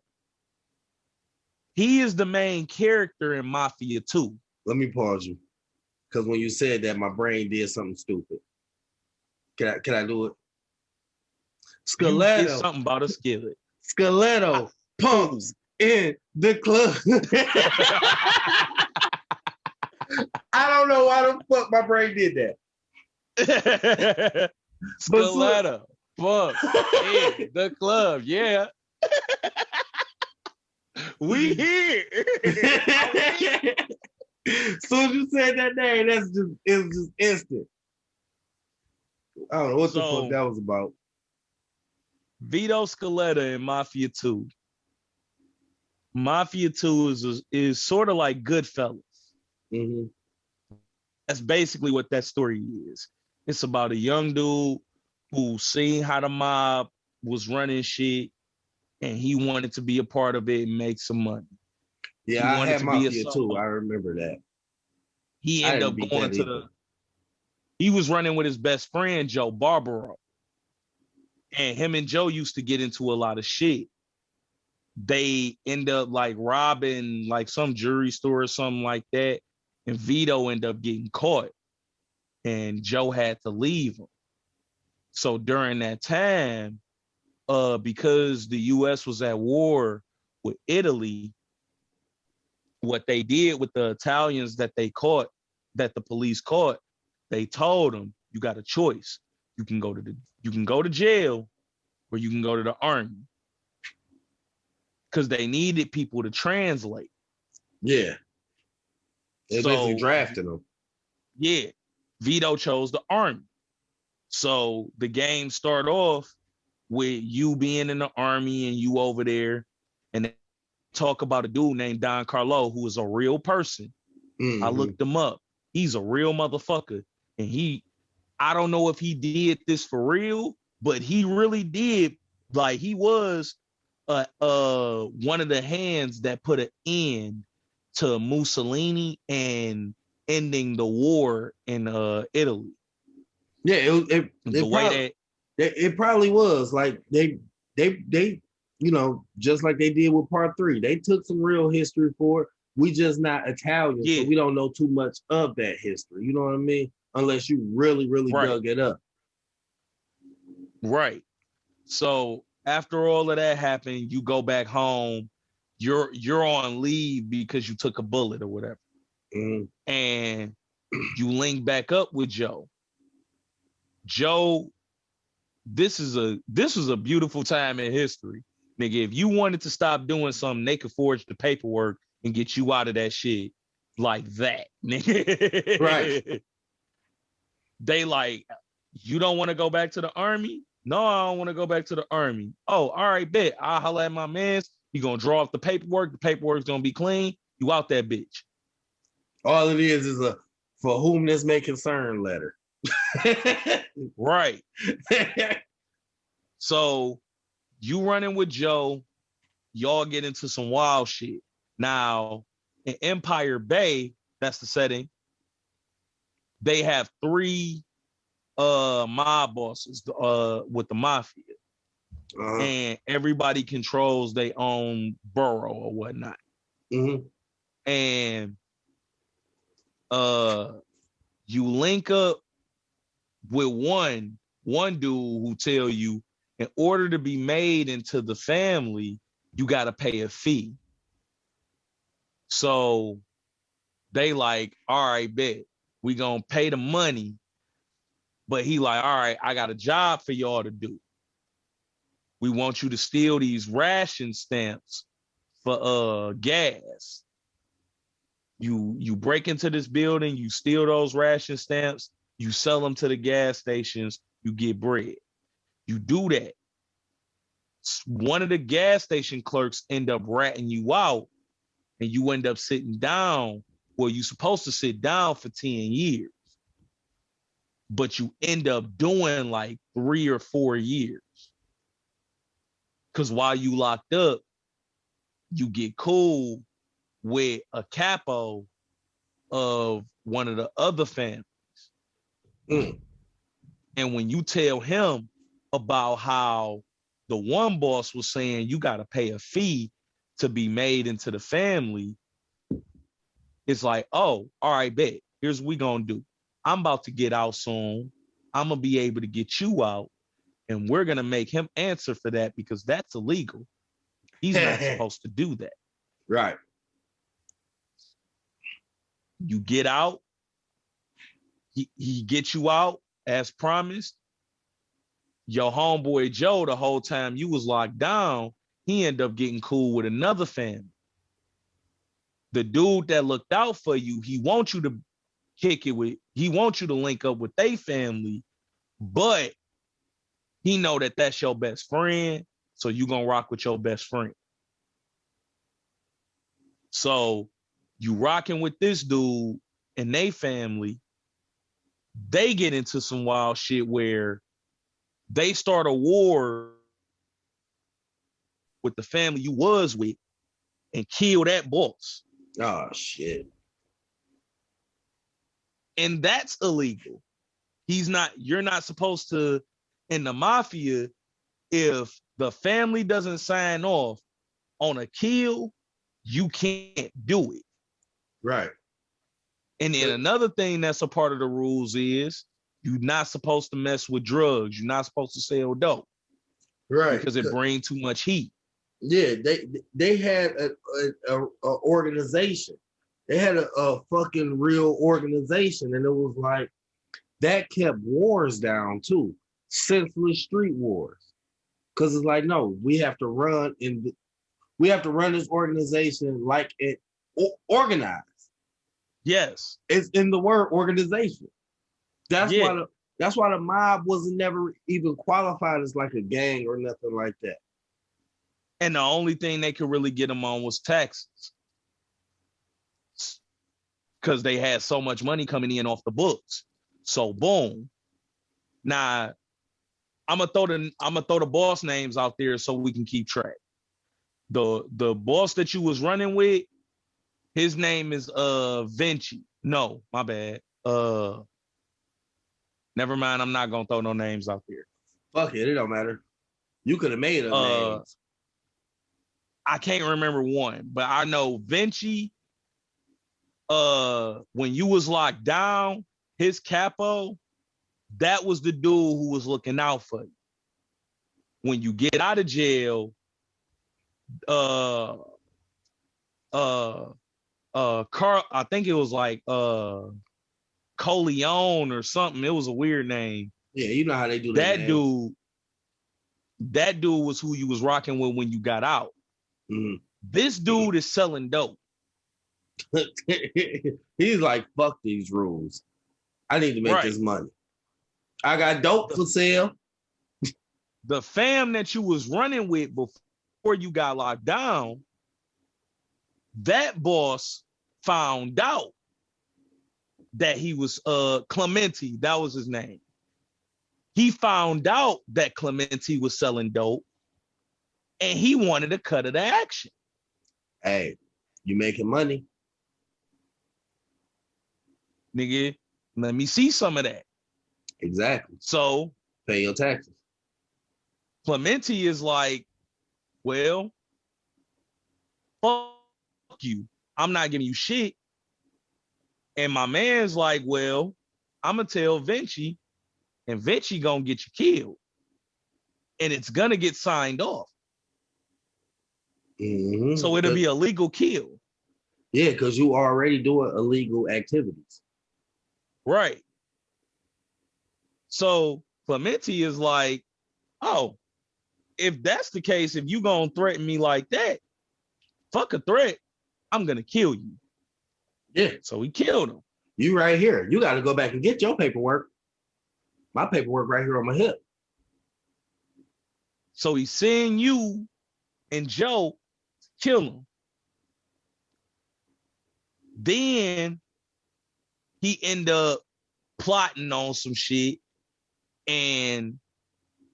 S4: He is the main character in Mafia 2.
S5: Let me pause you, because when you said that, my brain did something stupid. Can I do it? Scaletta.
S4: It's something about a skillet.
S5: Scaletta pumps in the club. I don't know why the fuck my brain did
S4: that. Scaletta pumps in the club. Yeah. We here.
S5: Soon as you said that name, it was just instant. I don't know what the fuck that was about.
S4: Vito Scaletta in Mafia 2. Mafia 2 is sort of like Goodfellas.
S5: Mm-hmm.
S4: That's basically what that story is. It's about a young dude who seen how the mob was running shit, and he wanted to be a part of it and make some money.
S5: Yeah, I had Mafia too. I remember that.
S4: He ended up going to he was running with his best friend, Joe Barbaro. And him and Joe used to get into a lot of shit. They end up like robbing like some jewelry store or something like that. And Vito ended up getting caught. And Joe had to leave him. So during that time, because the US was at war with Italy, what they did with the Italians that they caught, that the police caught, they told them, you got a choice. You can go to jail, or you can go to the army. Because they needed people to translate.
S5: Yeah. They basically drafted them.
S4: Yeah. Vito chose the army. So the game started off with you being in the army and you over there, and they talk about a dude named Don Carlo, who is a real person. Mm-hmm. I looked him up. He's a real motherfucker. And I don't know if he did this for real, but he really did. Like, he was one of the hands that put an end to Mussolini and ending the war in Italy.
S5: Yeah, it probably was. Like they you know, just like they did with Part 3. They took some real history for it. We just not Italian, so we don't know too much of that history. You know what I mean? Unless you really, really dug it up.
S4: Right. So after all of that happened, you go back home. You're on leave because you took a bullet or whatever. Mm-hmm. And you link back up with Joe. Joe, this is a beautiful time in history. Nigga, if you wanted to stop doing something, they could forge the paperwork and get you out of that shit like that. Nigga. Right. They like, you don't want to go back to the army? No, I don't want to go back to the army. Oh, all right, bet. I'll holler at my mans. You gonna draw up the paperwork. The paperwork's gonna be clean. You out that bitch.
S5: All it is a for whom this may concern letter.
S4: Right. So you running with Joe, y'all get into some wild shit. Now, in Empire Bay, that's the setting, they have 3 mob bosses with the mafia. And everybody controls their own borough or whatnot. Mm-hmm. And you link up with one dude who tell you, in order to be made into the family, you got to pay a fee. So they like, all right, bet. We gonna pay the money. But he like, all right, I got a job for y'all to do. We want you to steal these ration stamps for gas. You break into this building, you steal those ration stamps, you sell them to the gas stations, you get bread. You do that. One of the gas station clerks end up ratting you out, and you end up sitting down. Well, you're supposed to sit down for 10 years, but you end up doing like 3 or 4 years. Because while you locked up, you get cool with a capo of one of the other families. Mm. And when you tell him about how the one boss was saying you got to pay a fee to be made into the family, it's like, oh, all right, bet. Here's what we gonna do. I'm about to get out soon. I'm gonna be able to get you out, and we're gonna make him answer for that because that's illegal. He's not supposed to do that.
S5: Right.
S4: You get out. He gets you out as promised. Your homeboy Joe, the whole time you was locked down, he ended up getting cool with another family the dude that looked out for you, he wants you to he wants you to link up with their family, but he know that that's your best friend, so you gonna rock with your best friend. So you rocking with this dude and they family, they get into some wild shit where they start a war with the family you was with and kill that boss.
S5: Oh shit.
S4: And that's illegal. You're not supposed to, in the mafia, if the family doesn't sign off on a kill, you can't do it.
S5: Right.
S4: And then another thing that's a part of the rules is you're not supposed to mess with drugs. You're not supposed to sell dope.
S5: Right.
S4: Because it brings too much heat.
S5: Yeah, they had a organization. They had a fucking real organization, and it was like that kept wars down too, senseless street wars. Because it's like, no, we have to run this organization like it organized.
S4: Yes,
S5: it's in the word organization. That's why the mob wasn't never even qualified as like a gang or nothing like that.
S4: And the only thing they could really get them on was taxes, because they had so much money coming in off the books. So boom. Now I'm gonna throw the boss names out there so we can keep track. The boss that you was running with, his name is Vinci. No, my bad. Never mind. I'm not gonna throw no names out there.
S5: Fuck it don't matter. You could have made them names.
S4: I can't remember one, but I know Vinci. When you was locked down, his capo, that was the dude who was looking out for you. When you get out of jail, Carl, I think it was like Coleon or something. It was a weird name.
S5: Yeah, you know how they do
S4: that dude. That dude was who you was rocking with when you got out.
S5: Mm-hmm.
S4: This dude is selling dope.
S5: He's like, fuck these rules. I need to make this money. I got dope for sale.
S4: The fam that you was running with before you got locked down, that boss found out that he was Clemente, that was his name. He found out that Clemente was selling dope, and he wanted a cut of the action.
S5: Hey, you making money.
S4: Nigga, let me see some of that.
S5: Exactly.
S4: So
S5: pay your taxes.
S4: Clemente is like, well, fuck you. I'm not giving you shit. And my man's like, well, I'm gonna tell Vinci, and Vinci gonna get you killed. And it's gonna get signed off.
S5: Mm-hmm.
S4: So it'll be a legal kill.
S5: Yeah, because you already doing illegal activities.
S4: Right. So Clemente is like, oh, if that's the case, if you gonna threaten me like that, fuck a threat, I'm gonna kill you.
S5: Yeah.
S4: So he killed him.
S5: You right here. You got to go back and get your paperwork. My paperwork right here on my hip.
S4: So he's seeing you and Joe kill him. Then he end up plotting on some shit and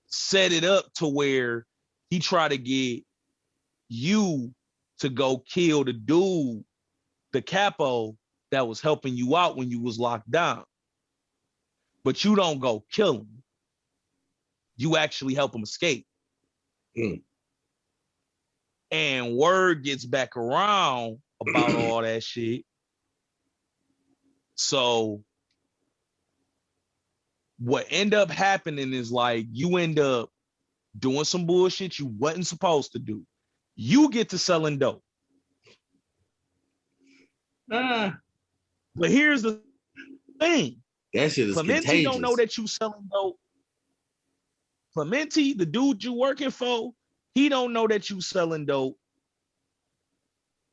S4: set it up to where he try to get you to go kill the dude, the capo that was helping you out when you was locked down. But you don't go kill him. You actually help him escape.
S5: Mm.
S4: And word gets back around about all that shit. So what end up happening is like you end up doing some bullshit you wasn't supposed to do. You get to selling dope. But here's the thing.
S5: That shit is
S4: Clemente
S5: contagious.
S4: don't know that you selling dope. Clemente, the dude you working for, he don't know that you selling dope.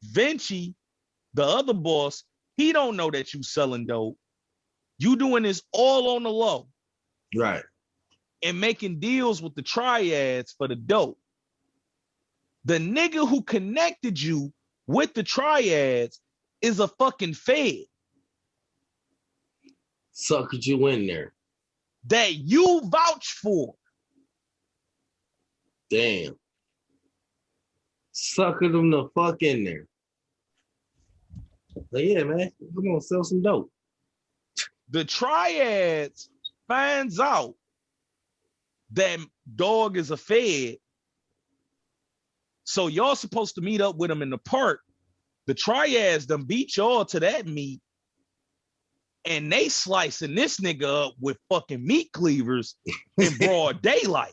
S4: Vinci The other boss, he don't know that you selling dope. You doing this all on the low.
S5: Right.
S4: And making deals with the triads for the dope. The nigga who connected you with the triads is a fucking fed.
S5: Suckered you in there.
S4: That you vouch for.
S5: Damn. Suckered them the fuck in there. But yeah, man, we're gonna sell some dope.
S4: The triads finds out that dog is a fed. So y'all supposed to meet up with him in the park. The triads done beat y'all to that meat. And they slicing this nigga up with fucking meat cleavers in broad daylight.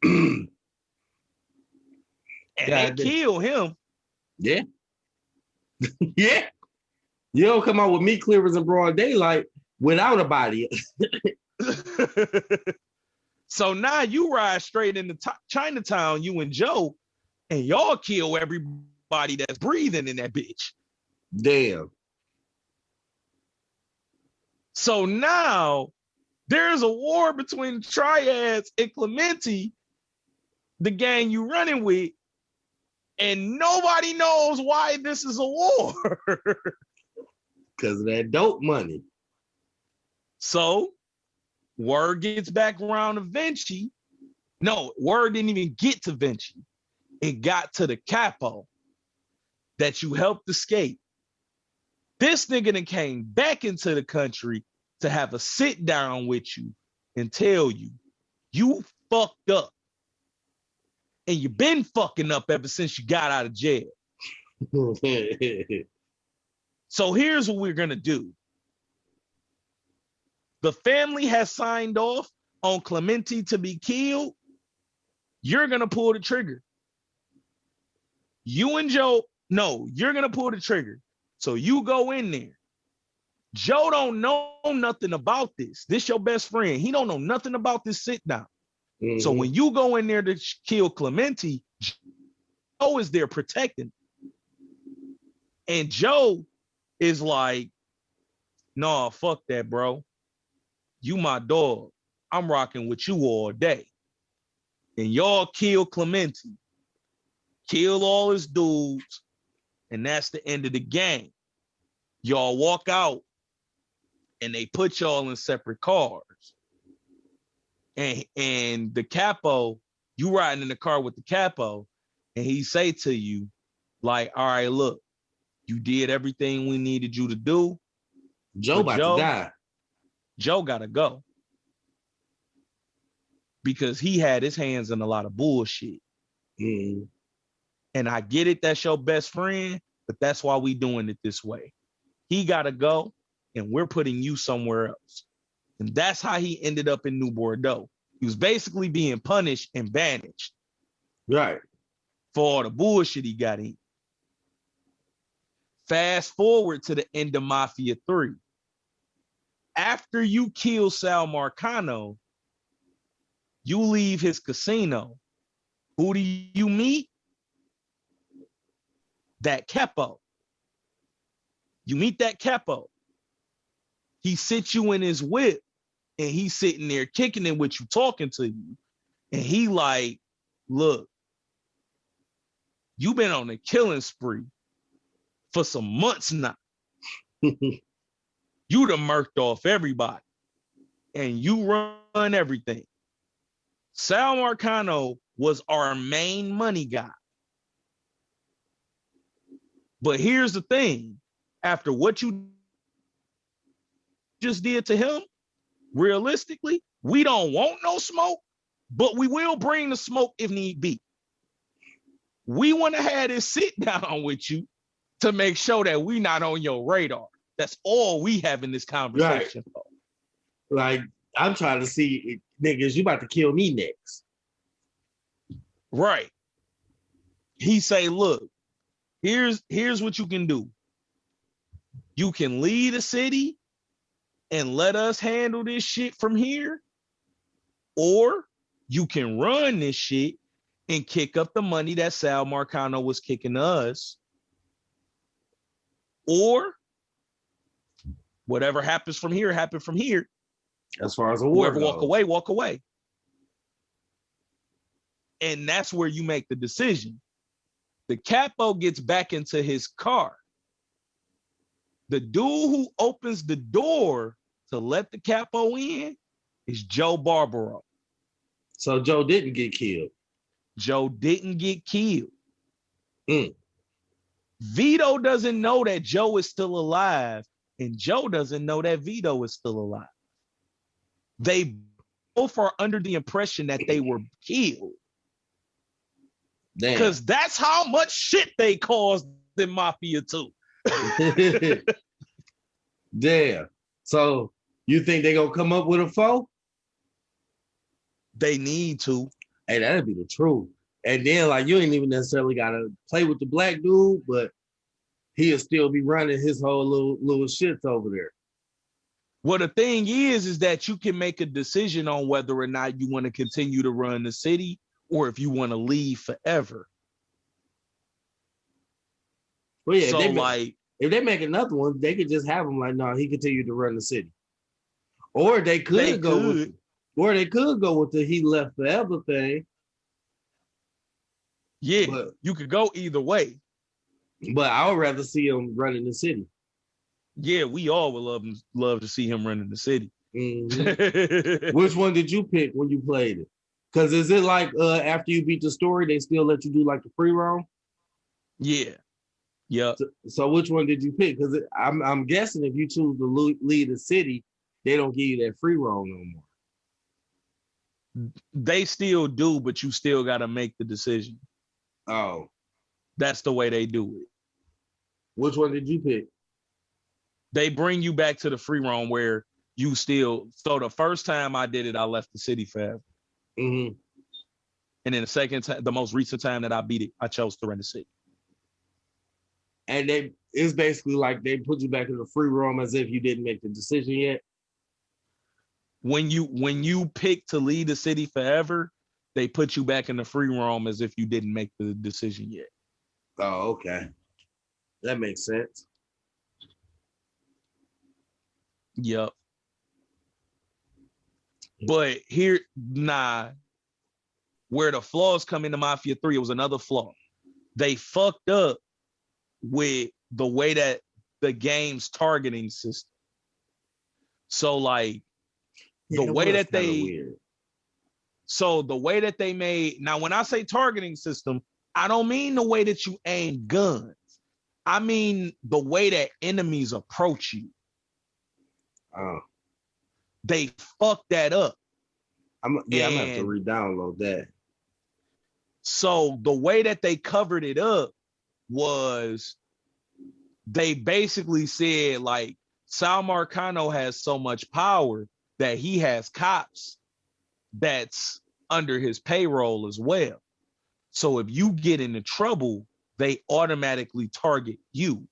S4: And they kill him.
S5: Yeah. Yeah. You don't come out with meat cleavers in broad daylight without a body.
S4: So now you ride straight into Chinatown, you and Joe, and y'all kill everybody that's breathing in that bitch.
S5: Damn.
S4: So now there's a war between Triads and Clementi, the gang you running with, and nobody knows why this is a war.
S5: Because of that dope money.
S4: So word gets back around to Vinci. No, word didn't even get to Vinci. It got to the capo that you helped escape. This nigga then came back into the country to have a sit down with you and tell you, you fucked up. And you've been fucking up ever since you got out of jail. So here's what we're gonna do. The family has signed off on Clementi to be killed. You're gonna pull the trigger. You and Joe, no, you're gonna pull the trigger. So you go in there. Joe don't know nothing about this. This your best friend. He don't know nothing about this sit down. Mm-hmm. So when you go in there to kill Clementi, Joe is there protecting. And Joe is like, nah, fuck that, bro. You my dog. I'm rocking with you all day. And y'all kill Clementi. Kill all his dudes. And that's the end of the game. Y'all walk out and they put y'all in separate cars. And the capo, you riding in the car with the capo, and he say to you, like, all right, look, you did everything we needed you to do.
S5: Joe about to die.
S4: Joe gotta go. Because he had his hands in a lot of bullshit.
S5: Mm.
S4: And I get it, that's your best friend, but that's why we doing it this way. He gotta go, and we're putting you somewhere else. And that's how he ended up in New Bordeaux. He was basically being punished and banished.
S5: Right.
S4: For all the bullshit he got in. Fast forward to the end of Mafia III. After you kill Sal Marcano, you leave his casino. Who do you meet? That capo. You meet that capo. He sits you in his whip and he's sitting there kicking it with you, talking to you. And he like, look, you've been on a killing spree for some months now. You done murked off everybody. And you run everything. Sal Marcano was our main money guy. But here's the thing. After what you just did to him, realistically, we don't want no smoke, but we will bring the smoke if need be. We want to have this sit down with you to make sure that we not on your radar. That's all we have in this conversation.
S5: Right. Like, I'm trying to see, niggas, you about to kill me next.
S4: Right. He say, look, here's what you can do. You can leave the city and let us handle this shit from here, or you can run this shit and kick up the money that Sal Marcano was kicking us, or whatever happens from here, happen from here.
S5: As far as a war
S4: Whoever
S5: goes.
S4: walk away. And that's where you make the decision. The capo gets back into his car. The dude who opens the door to let the capo in is Joe Barbaro.
S5: So Joe didn't get killed.
S4: Joe didn't get killed.
S5: Mm.
S4: Vito doesn't know that Joe is still alive, and Joe doesn't know that Vito is still alive. They both are under the impression that they were killed. Because that's how much shit they caused in Mafia 2.
S5: Damn. So you think they gonna come up with a foe?
S4: They need to.
S5: Hey, that'd be the truth. And then, like, you ain't even necessarily gotta play with the black dude, but he'll still be running his whole little shits over there.
S4: Well, the thing is that you can make a decision on whether or not you want to continue to run the city or if you want to leave forever.
S5: Well, yeah,
S4: so
S5: if they make another one, they could just have him like, no, he continued to run the city. Or they could go with the he left forever thing.
S4: Yeah, you could go either way.
S5: But I would rather see him running the city.
S4: Yeah, we all would love to see him running the city.
S5: Mm-hmm. Which one did you pick when you played it? Because is it like after you beat the story, they still let you do like the free roam?
S4: Yeah. Yeah.
S5: So which one did you pick? Because I'm guessing if you choose to lead the city, they don't give you that free roam no more.
S4: They still do, but you still got to make the decision.
S5: Oh.
S4: That's the way they do it.
S5: Which one did you pick?
S4: They bring you back to the free roam where you still. So the first time I did it, I left the city forever.
S5: Mm-hmm.
S4: And then the second time, the most recent time that I beat it, I chose to run the city.
S5: And it's basically like they put you back in the free roam as if you didn't make the decision yet.
S4: When you pick to lead the city forever, they put you back in the free roam as if you didn't make the decision yet.
S5: Oh, okay. That makes sense.
S4: Yep. But where the flaws come into Mafia 3, it was another flaw. They fucked up with the way that the game's targeting system. So like the way that they made, now when I say targeting system, I don't mean the way that you aim guns. I mean the way that enemies approach you.
S5: Oh.
S4: They fucked that up.
S5: I'm gonna have to re-download that.
S4: So the way that they covered it up was they basically said like Sal Marcano has so much power that he has cops that's under his payroll as well. So if you get into trouble, they automatically target you.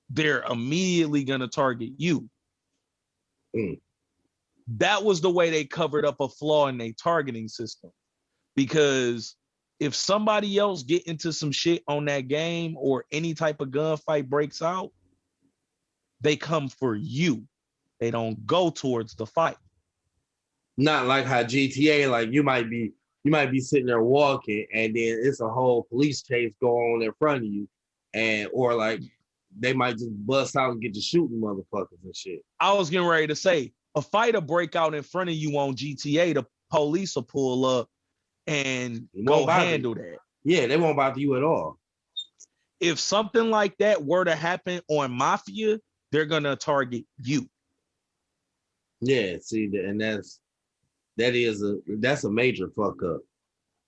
S4: They're immediately going to target you.
S5: Mm.
S4: That was the way they covered up a flaw in their targeting system. Because if somebody else get into some shit on that game or any type of gunfight breaks out, they come for you. They don't go towards the fight.
S5: Not like how GTA, like you might be sitting there walking and then it's a whole police chase going on in front of you, or like they might just bust out and get to shooting motherfuckers and shit.
S4: I was getting ready to say, a fighter break out in front of you on GTA, the police will pull up and go handle that.
S5: Yeah, they won't bother you at all.
S4: If something like that were to happen on Mafia, they're gonna target you.
S5: Yeah, see, and that's a major fuck up.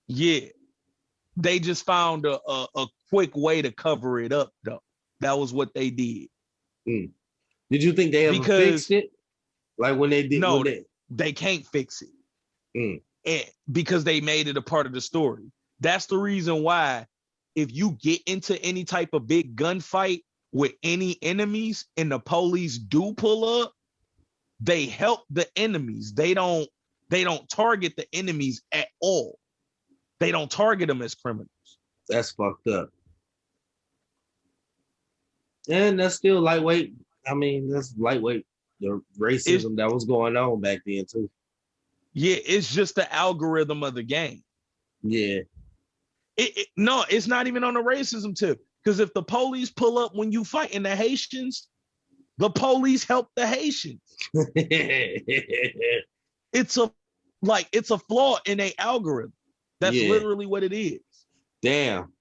S4: Yeah, they just found a quick way to cover it up though. That was what they did.
S5: Mm. Did you think they ever fixed it? Like when they did?
S4: No, they can't fix it.
S5: Mm.
S4: And because they made it a part of the story. That's the reason why if you get into any type of big gunfight with any enemies and the police do pull up, they help the enemies. They don't target the enemies at all. They don't target them as criminals.
S5: That's fucked up. And that's still lightweight. I mean, that's lightweight. The racism that was going on back then too.
S4: Yeah, it's just the algorithm of the game.
S5: Yeah.
S4: No, it's not even on the racism tip. Because if the police pull up when you fighting the Haitians, the police help the Haitians. It's a flaw in a algorithm. That's literally what it is.
S5: Damn.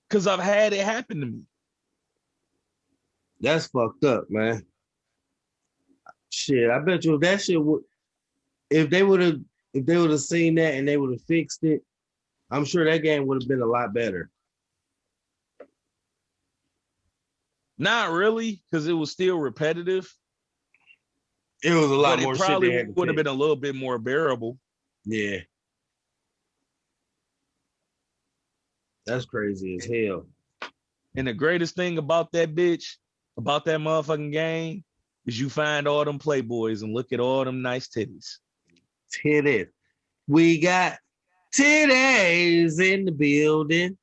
S4: Because I've had it happen to me.
S5: That's fucked up, man. Shit, I bet you if that shit would, if they would have seen that and they would have fixed it, I'm sure that game would have been a lot better.
S4: Not really, because it was still repetitive.
S5: It was a lot
S4: but
S5: more
S4: it
S5: shit.
S4: probably
S5: They had to
S4: would have
S5: fix.
S4: been a little bit more bearable.
S5: Yeah. That's crazy as hell.
S4: And the greatest thing about that motherfucking game, is you find all them playboys and look at all them nice titties.
S5: Titties. We got titties in the building.